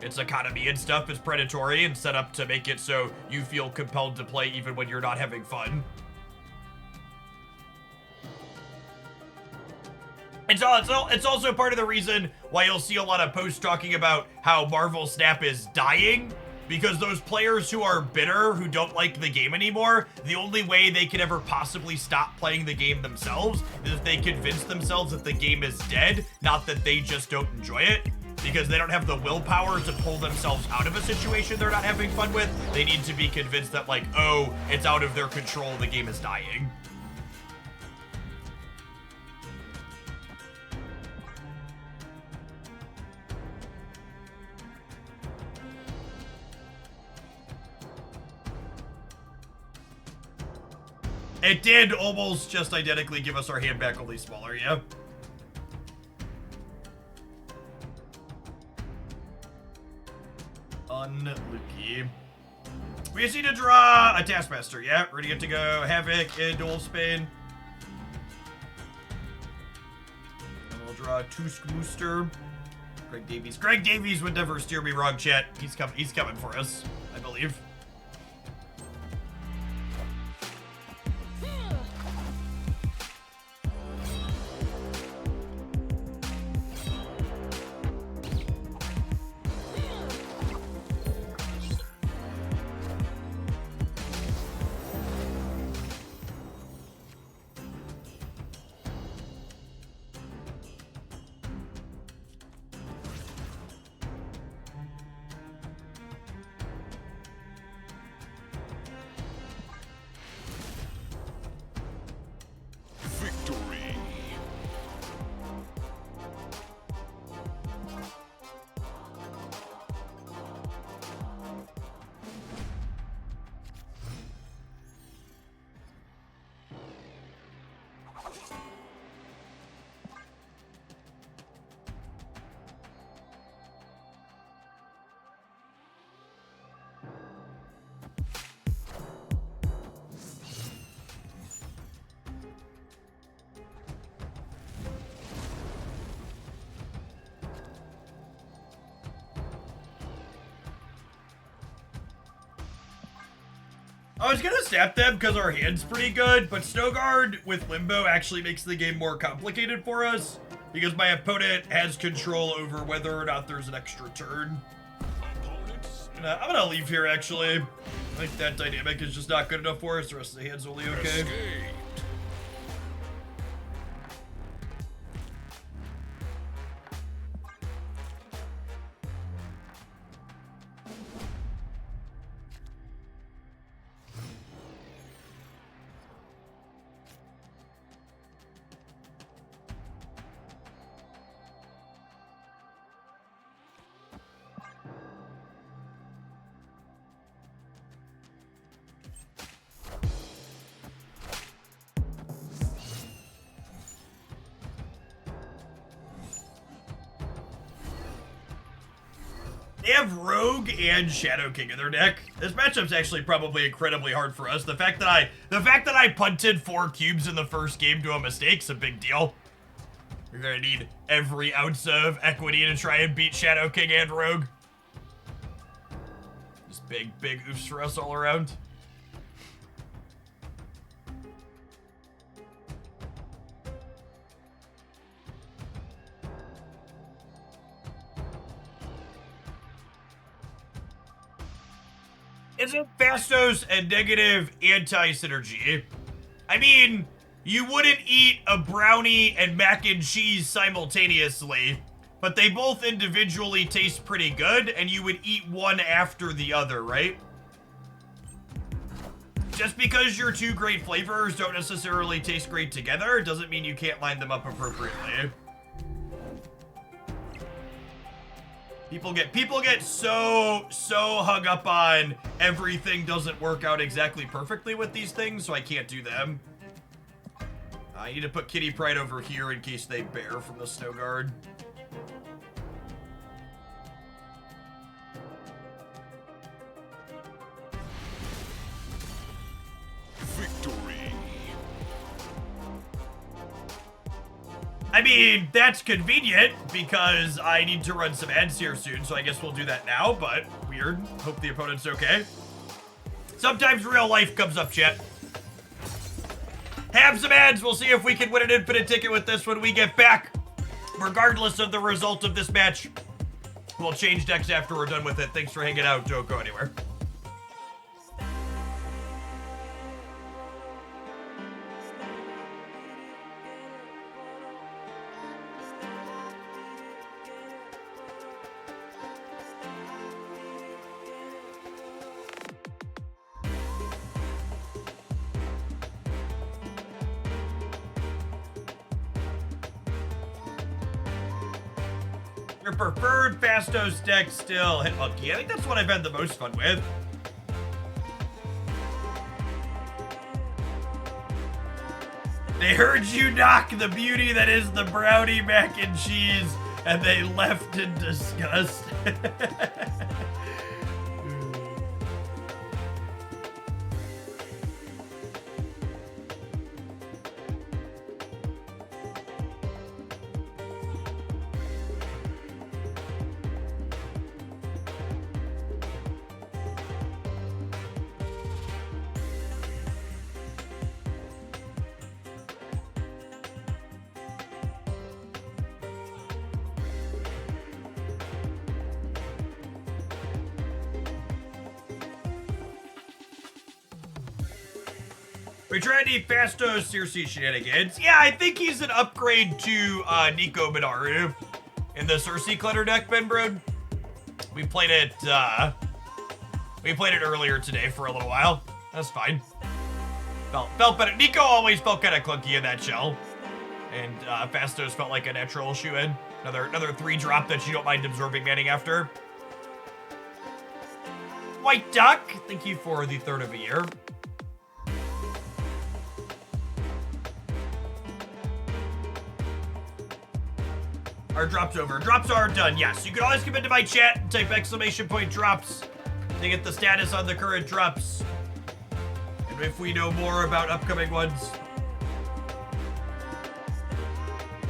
Its economy and stuff is predatory and set up to make it so you feel compelled to play even when you're not having fun. It's also part of the reason why you'll see a lot of posts talking about how Marvel Snap is dying. Because those players who are bitter, who don't like the game anymore, the only way they could ever possibly stop playing the game themselves is if they convince themselves that the game is dead, not that they just don't enjoy it. Because they don't have the willpower to pull themselves out of a situation they're not having fun with. They need to be convinced that, like, oh, it's out of their control, the game is dying. It did almost just identically give us our hand back, only smaller, yeah. Unlucky. We just need to draw a Taskmaster, yeah? We're gonna get to go Havoc and Wolfsbane. And we'll draw Tusk Booster. Greg Davies. Greg Davies would never steer me wrong, chat. He's coming for us, I believe. Victory. I was gonna snap them because our hand's pretty good, but Snowguard with Limbo actually makes the game more complicated for us because my opponent has control over whether or not there's an extra turn. I'm gonna leave here, actually. I think that dynamic is just not good enough for us. The rest of the hand's only okay. Escape. They have Rogue and Shadow King in their deck. This matchup's actually probably incredibly hard for us. The fact that I punted 4 cubes in the first game to a mistake's a big deal. You're gonna need every ounce of equity to try and beat Shadow King and Rogue. Just big oofs for us all around. Isn't Phastos a negative anti-synergy? I mean, you wouldn't eat a brownie and mac and cheese simultaneously, but they both individually taste pretty good, and you would eat one after the other, right? Just because your 2 great flavors don't necessarily taste great together doesn't mean you can't line them up appropriately. People get so hung up on everything doesn't work out exactly perfectly with these things, so I can't do them. I need to put Kitty Pride over here in case they bear from the Snow Guard. Victory. I mean, that's convenient because I need to run some ads here soon, so I guess we'll do that now, but weird. Hope the opponent's okay. Sometimes real life comes up, chat. Have some ads. We'll see if we can win an infinite ticket with this when we get back. Regardless of the result of this match, we'll change decks after we're done with it. Thanks for hanging out. Don't go anywhere. Your preferred Phastos deck still hit lucky. I think that's what I've had the most fun with. They heard you knock the beauty that is the brownie mac and cheese, and they left in disgust. We tried the Phastos Circe shenanigans. Yeah, I think he's an upgrade to Nico Minaru in the Circe clutter deck, Ben Brood. We played it earlier today for a little while. That's fine. Felt better. Nico always felt kind of clunky in that shell. And Phastos felt like a natural shoe-in. Another 3-drop that you don't mind absorbing manning after. White Duck, thank you for the third of a year. Our drops over. Drops are done, yes. You can always come into my chat and type !drops to get the status on the current drops. And if we know more about upcoming ones.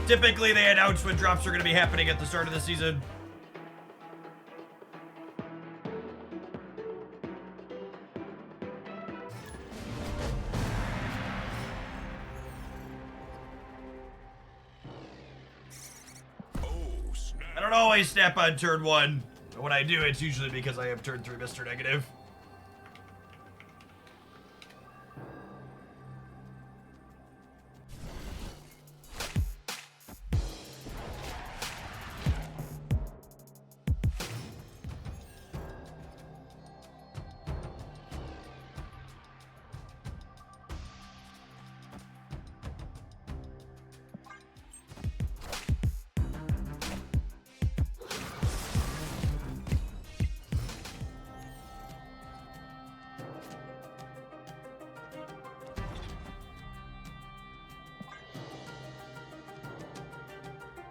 Typically, they announce when drops are going to be happening at the start of the season. I don't always snap on turn 1, but when I do, it's usually because I am turn 3 Mr. Negative.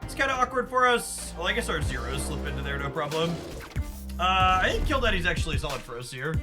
It's kind of awkward for us. Well, I guess our zeros slip into there, no problem. I think Kill Daddy's actually solid for us here.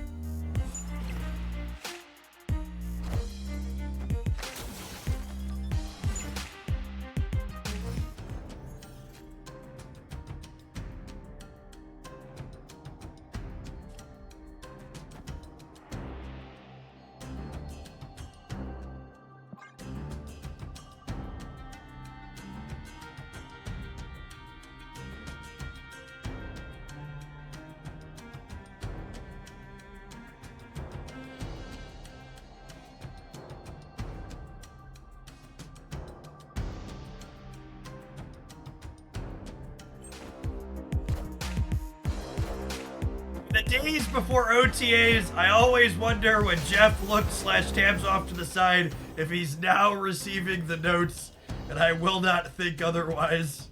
The days before OTAs, I always wonder when Jeff looked / tabs off to the side if he's now receiving the notes, and I will not think otherwise.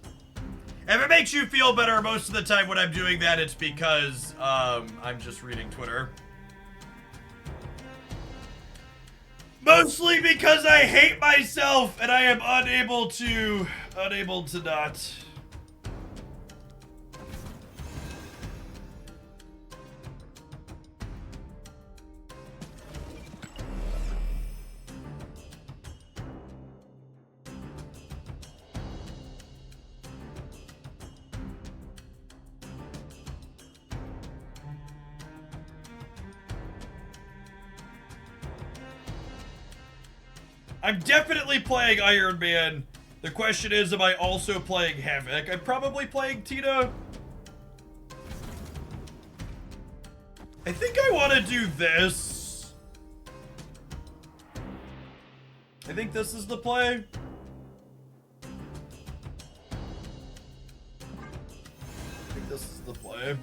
If it makes you feel better, most of the time when I'm doing that, it's because I'm just reading Twitter. Mostly because I hate myself and I am unable to not. I'm definitely playing Iron Man. The question is, am I also playing Havoc? I'm probably playing Tina. I think I want to do this. I think this is the play. I think this is the play.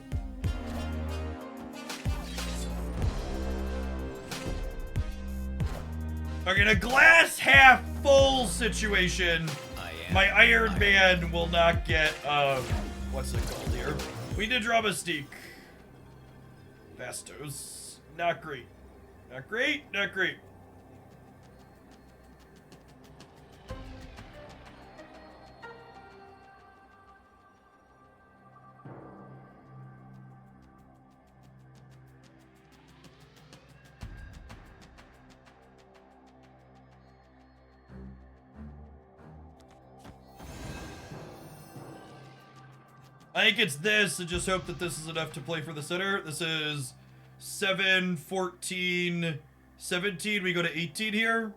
Okay, in a glass half full situation, my Iron Man will not get, what's it called here? We did draw Mystique. Phastos. Not great. Not great, not great. I think it's this, and just hope that this is enough to play for the center. This is 7, 14, 17. We go to 18 here.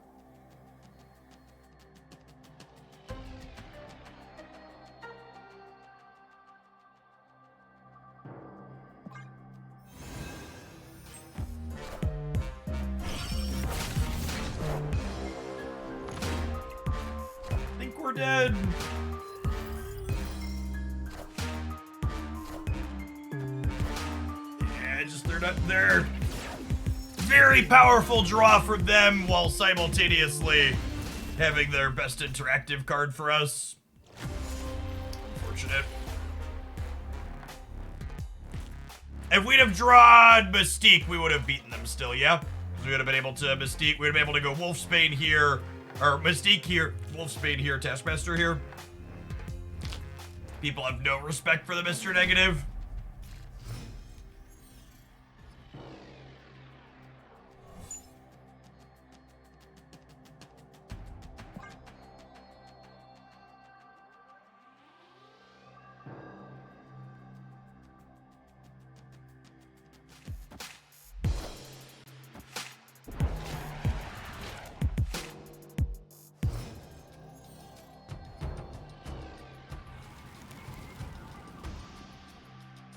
I think we're dead. They're not there. Very powerful draw from them while simultaneously having their best interactive card for us. Unfortunate. If we'd have drawn Mystique, we would have beaten them still, yeah? Because we would have been able to Mystique, we would have been able to go Wolfsbane here, or Mystique here, Wolfsbane here, Taskmaster here. People have no respect for the Mr. Negative.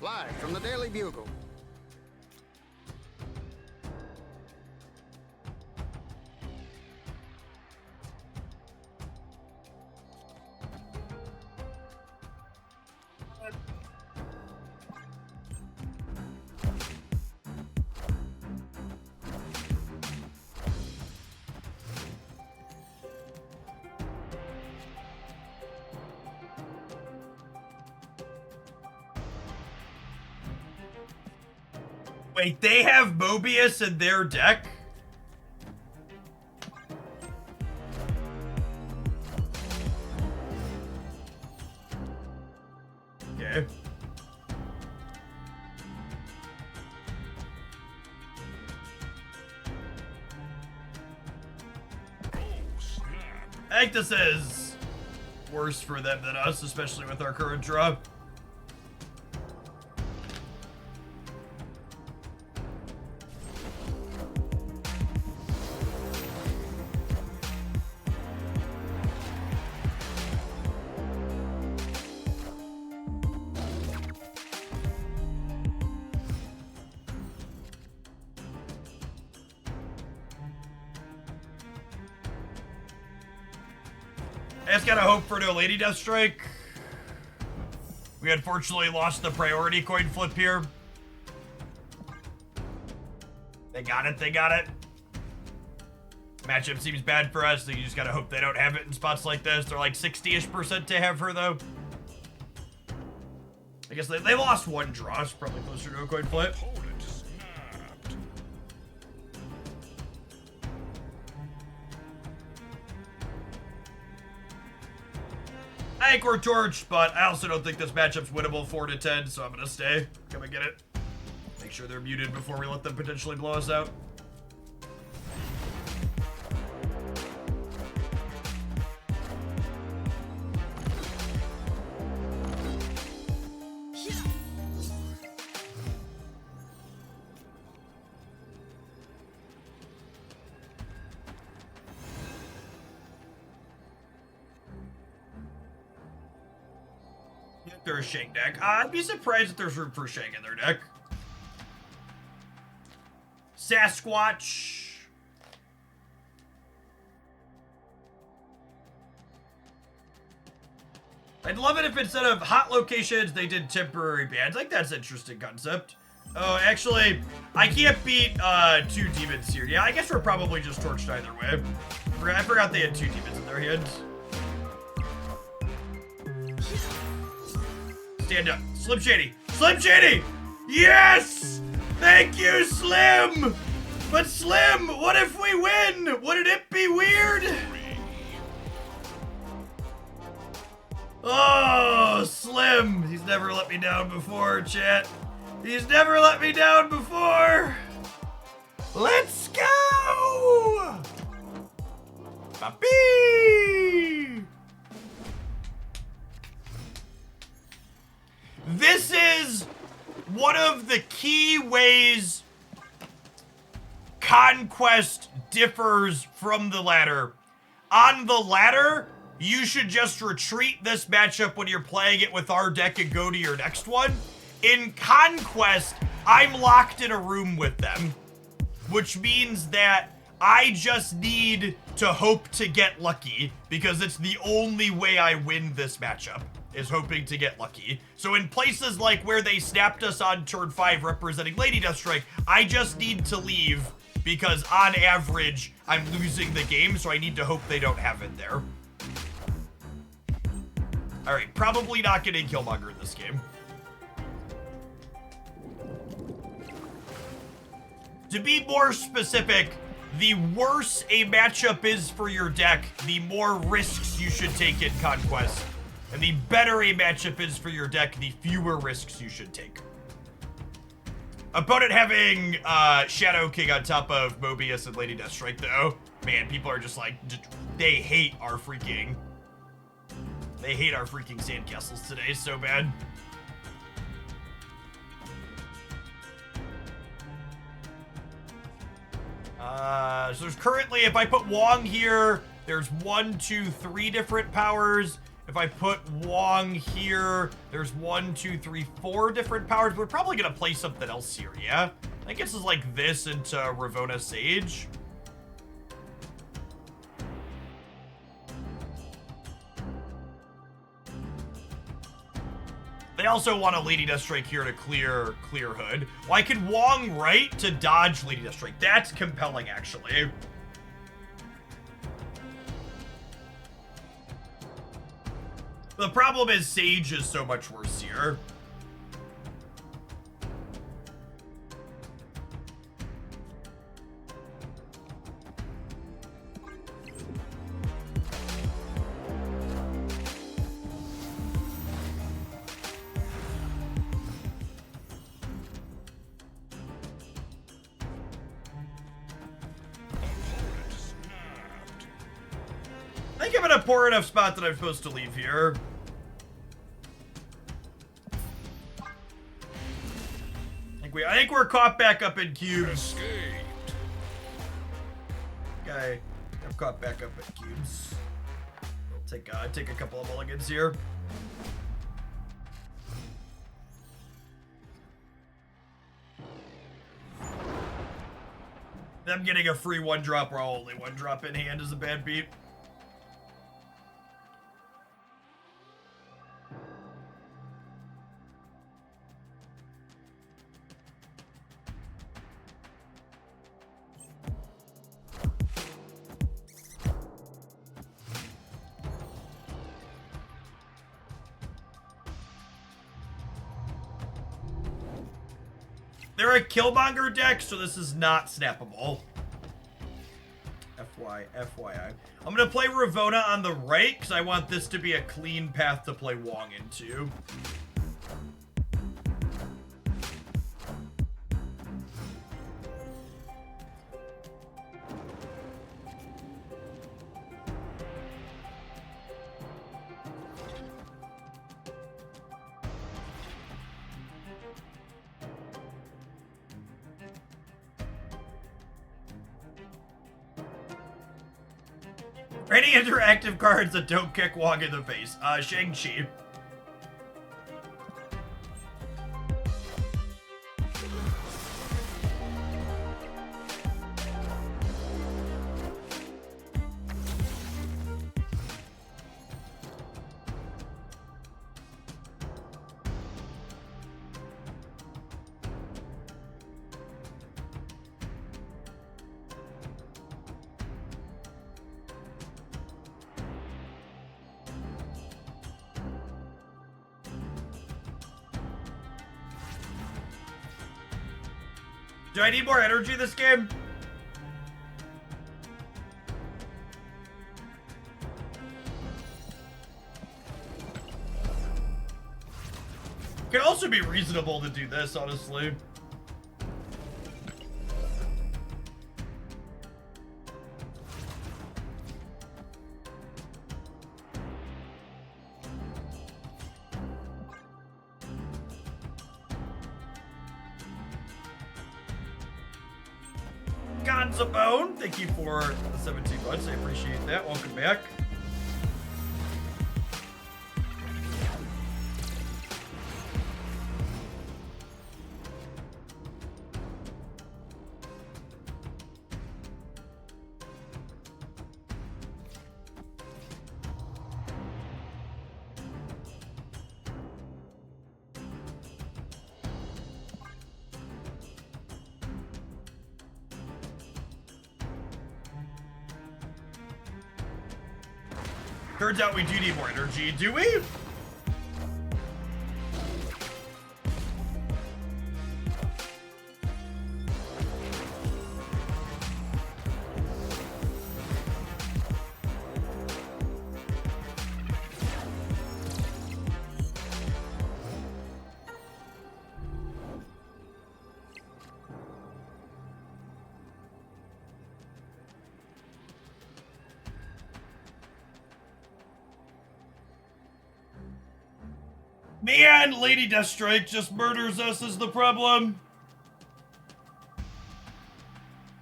Live from the Daily Bugle. Wait, they have Mobius in their deck? Okay. I think this is worse for them than us, especially with our current draw. I just gotta hope for no Lady Deathstrike. We unfortunately lost the priority coin flip here. They got it, they got it. Matchup seems bad for us, so you just gotta hope they don't have it in spots like this. They're like 60-ish% to have her, though. I guess they lost one draw. It's probably closer to a coin flip. Opponent snapped. I think we're torched, but I also don't think this matchup's winnable 4-10, so I'm gonna stay. Come and get it. Make sure they're muted before we let them potentially blow us out. There's a Shank deck. I'd be surprised if there's room for Shank in their deck. Sasquatch. I'd love it if instead of hot locations, they did temporary bans. I think that's an interesting concept. Oh, actually, I can't beat 2 demons here. Yeah, I guess we're probably just torched either way. I forgot they had 2 demons in their hands. Stand up. Slim Shady. Slim Shady! Yes! Thank you, Slim! But Slim, what if we win? Wouldn't it be weird? Oh, Slim. He's never let me down before, chat. He's never let me down before. Let's go! Papi! ways Conquest differs from the ladder. On the ladder, you should just retreat this matchup when you're playing it with our deck and go to your next one. In Conquest, I'm locked in a room with them, which means that I just need to hope to get lucky, because it's the only way I win this matchup, is hoping to get lucky. So in places like where they snapped us on turn 5 representing Lady Deathstrike, I just need to leave, because on average, I'm losing the game, so I need to hope they don't have it there. Alright, probably not getting Killmonger in this game. To be more specific, the worse a matchup is for your deck, the more risks you should take in Conquest. And the better a matchup is for your deck, the fewer risks you should take. Opponent having Shadow King on top of Mobius and Lady Deathstrike, though. Man, people are just like, they hate our freaking sandcastles today so bad. So there's currently, if I put Wong here, there's 1, 2, 3 different powers. If I put Wong here, there's 1, 2, 3, 4 different powers. We're probably gonna play something else here, yeah? I think it's like this into Ravonna Sage. They also want a Lady Deathstrike here to clear Hood. Well, I could Wong right to dodge Lady Deathstrike. That's compelling, actually. The problem is Sage is so much worse here. I think I'm in a poor enough spot that I'm supposed to leave here. I think we're caught back up in cubes. Escaped. Okay, I'm caught back up in cubes. I'll take a couple of mulligans here. Them getting a free 1-drop where only 1-drop in hand is a bad beat. They're a Killmonger deck, so this is not snappable. FYI. I'm going to play Ravonna on the right, because I want this to be a clean path to play Wong into. Any interactive cards that don't kick Wong in the face. Shang-Chi. Do I need more energy this game? Could also be reasonable to do this, honestly. Gonzabone, thank you for the 17 months. I appreciate that. Welcome back. Turns out we do need more energy, do we? Man, Lady Deathstrike just murders us is the problem.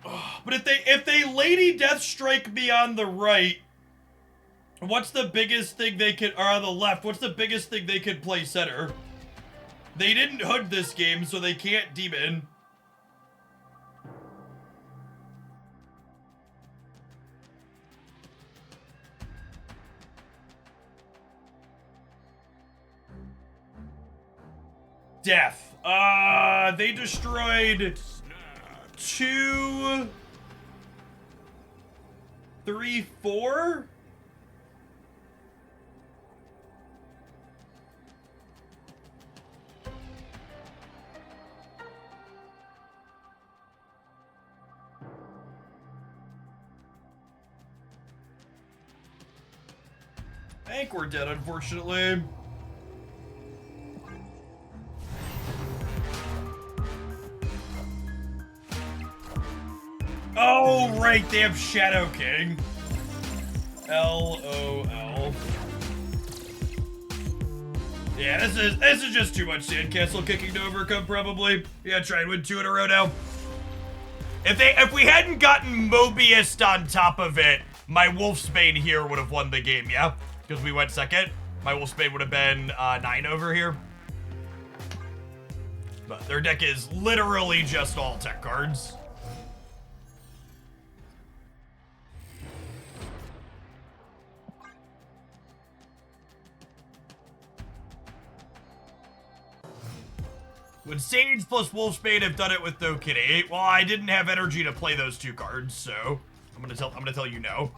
But if they Lady Deathstrike me on the right, what's the biggest thing they could, or on the left, what's the biggest thing they could play center? They didn't hood this game, so they can't demon. Death. They destroyed 2, 3, 4? I think we're dead, unfortunately. Oh, right, they have Shadow King. LOL. Yeah, this is just too much sandcastle kicking to overcome, probably. Yeah, try and win 2 in a row now. If we hadn't gotten Mobius on top of it, my Wolfsbane here would have won the game, yeah? Because we went second. My Wolfsbane would have been 9 over here. But their deck is literally just all tech cards. When Sage plus Wolfsbane have done it with No Kitty, well, I didn't have energy to play those 2 cards, so I'm gonna tell you no.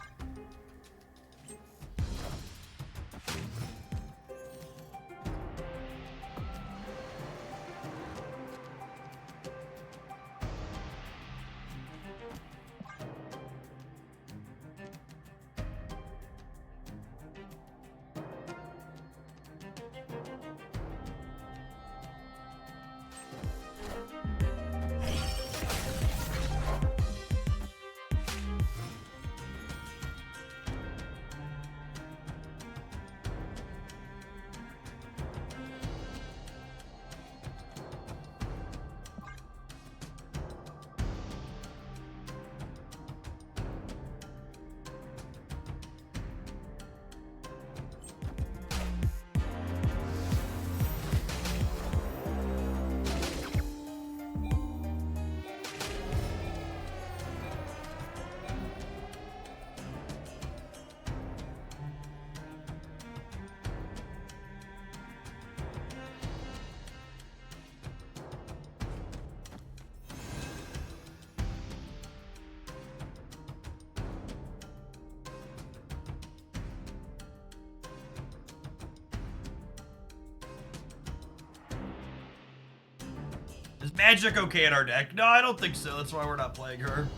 Is Magic okay in our deck? No, I don't think so. That's why we're not playing her.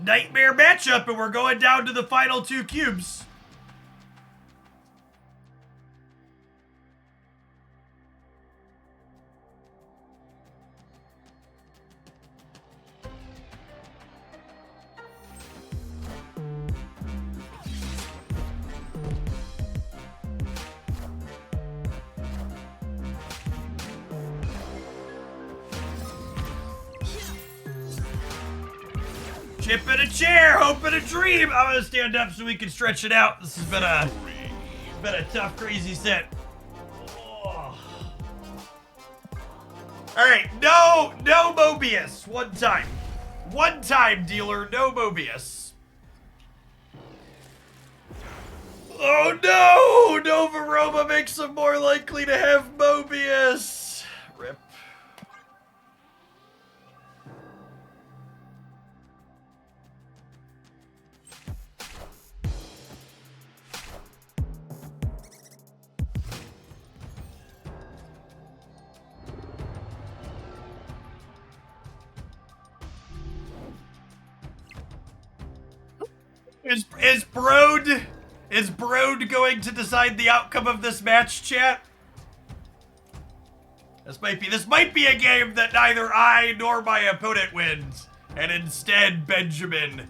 nightmare matchup, and we're going down to the final 2 cubes. Chip in a chair, hope in a dream. I'm gonna stand up so we can stretch it out. This has been a tough, crazy set. Oh. All right, no Mobius. One time, dealer, no Mobius. Oh no, Nova Roma makes him more likely to have Mobius. Rip. Is Brode going to decide the outcome of this match, chat? This might be a game that neither I nor my opponent wins, and instead Benjamin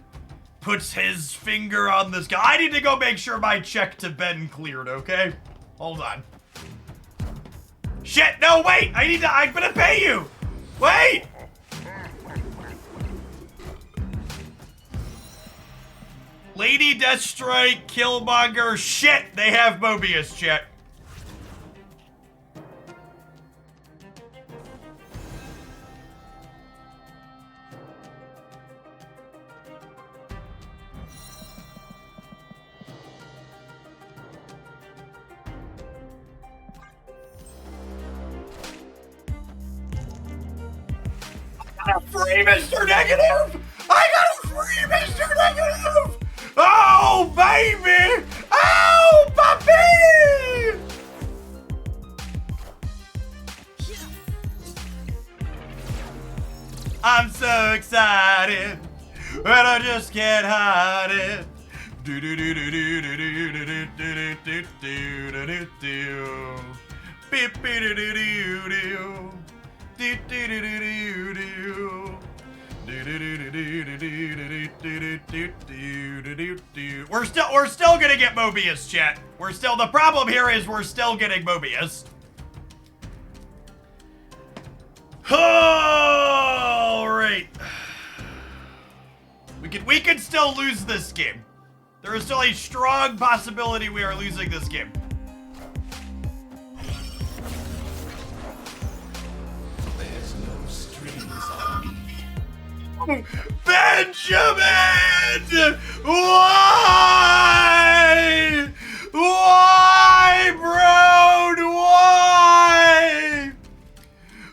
puts his finger on this guy. I need to go make sure my check to Ben cleared, okay? Hold on. Shit, no, wait! I'm gonna pay you! Wait! Lady Deathstrike, Killmonger, shit, they have Mobius, chat. I got a free Mr. Negative! I got a free Mr. Negative! Oh, baby! Oh, puppy! I'm so excited, and I just can't hide it. Do do do do do do do do do do do do do. Beep beep do do do do. Do do do do do do. We're still gonna get Mobius, chat. The problem here is we're still getting Mobius. All right. We can still lose this game. There is still a strong possibility we are losing this game. There's no strings on me. Benjamin! Why? Why, bro? Why?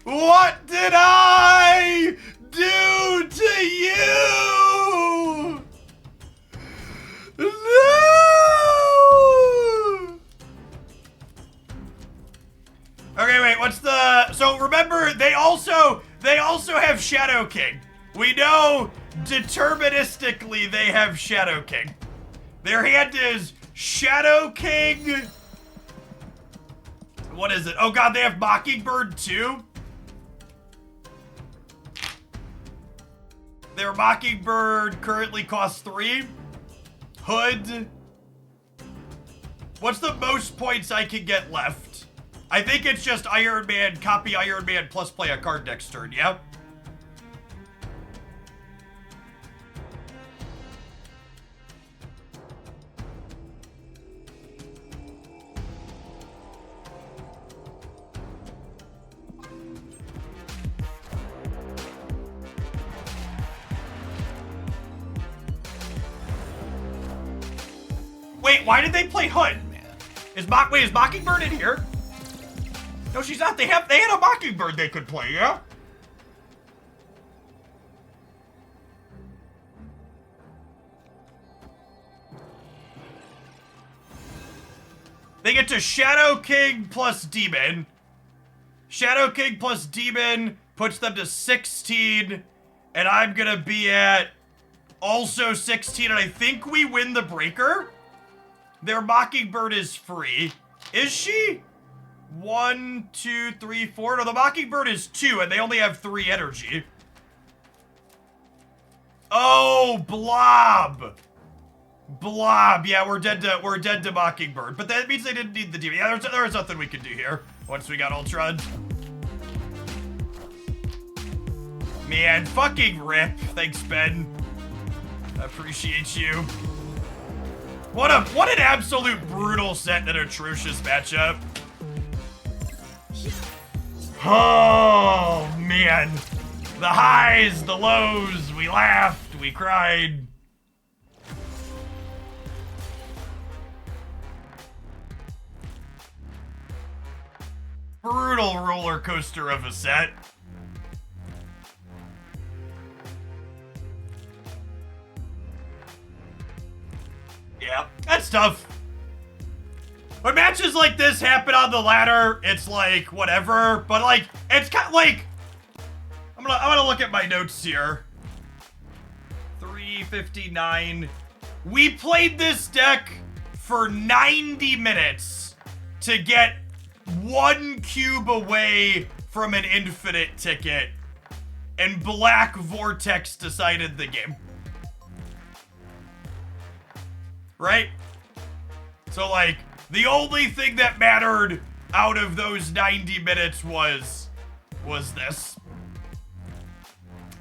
What did I do to you? No! Okay, wait, what's the... So remember, they also have Shadow King. We know deterministically they have Shadow King. Their hand is Shadow King. What is it? Oh god, they have Mockingbird too? Their Mockingbird currently costs 3. Hood. What's the most points I can get left? I think it's just Iron Man, copy Iron Man plus play a card next turn, yeah? Wait, why did they play Hood? Is Mockingbird in here? No, she's not. They had a Mockingbird they could play, yeah? They get to Shadow King plus Demon. Shadow King plus Demon puts them to 16, and I'm gonna be at also 16, and I think we win the breaker. Their Mockingbird is free. Is she? 1, 2, 3, 4. No, the Mockingbird is 2, and they only have 3 energy. Oh, Blob. Blob. Yeah, we're dead to Mockingbird. But that means they didn't need the demon. Yeah, there's nothing we can do here once we got Ultron. Man, fucking rip. Thanks, Ben. I appreciate you. What an absolute brutal set and atrocious matchup. Oh, man. The highs, the lows, we laughed, we cried. Brutal roller coaster of a set. Yeah, that's tough. When matches like this happen on the ladder, it's like, whatever. But like, it's kind of like, I'm gonna look at my notes here. 359. We played this deck for 90 minutes to get 1 cube away from an infinite ticket. And Black Vortex decided the game. Right? So, like, the only thing that mattered out of those 90 minutes was this.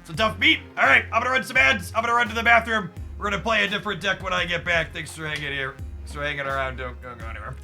It's a tough beat. All right, I'm gonna run some ads. I'm gonna run to the bathroom. We're gonna play a different deck when I get back. Thanks for hanging here. Thanks for hanging around. Don't go anywhere.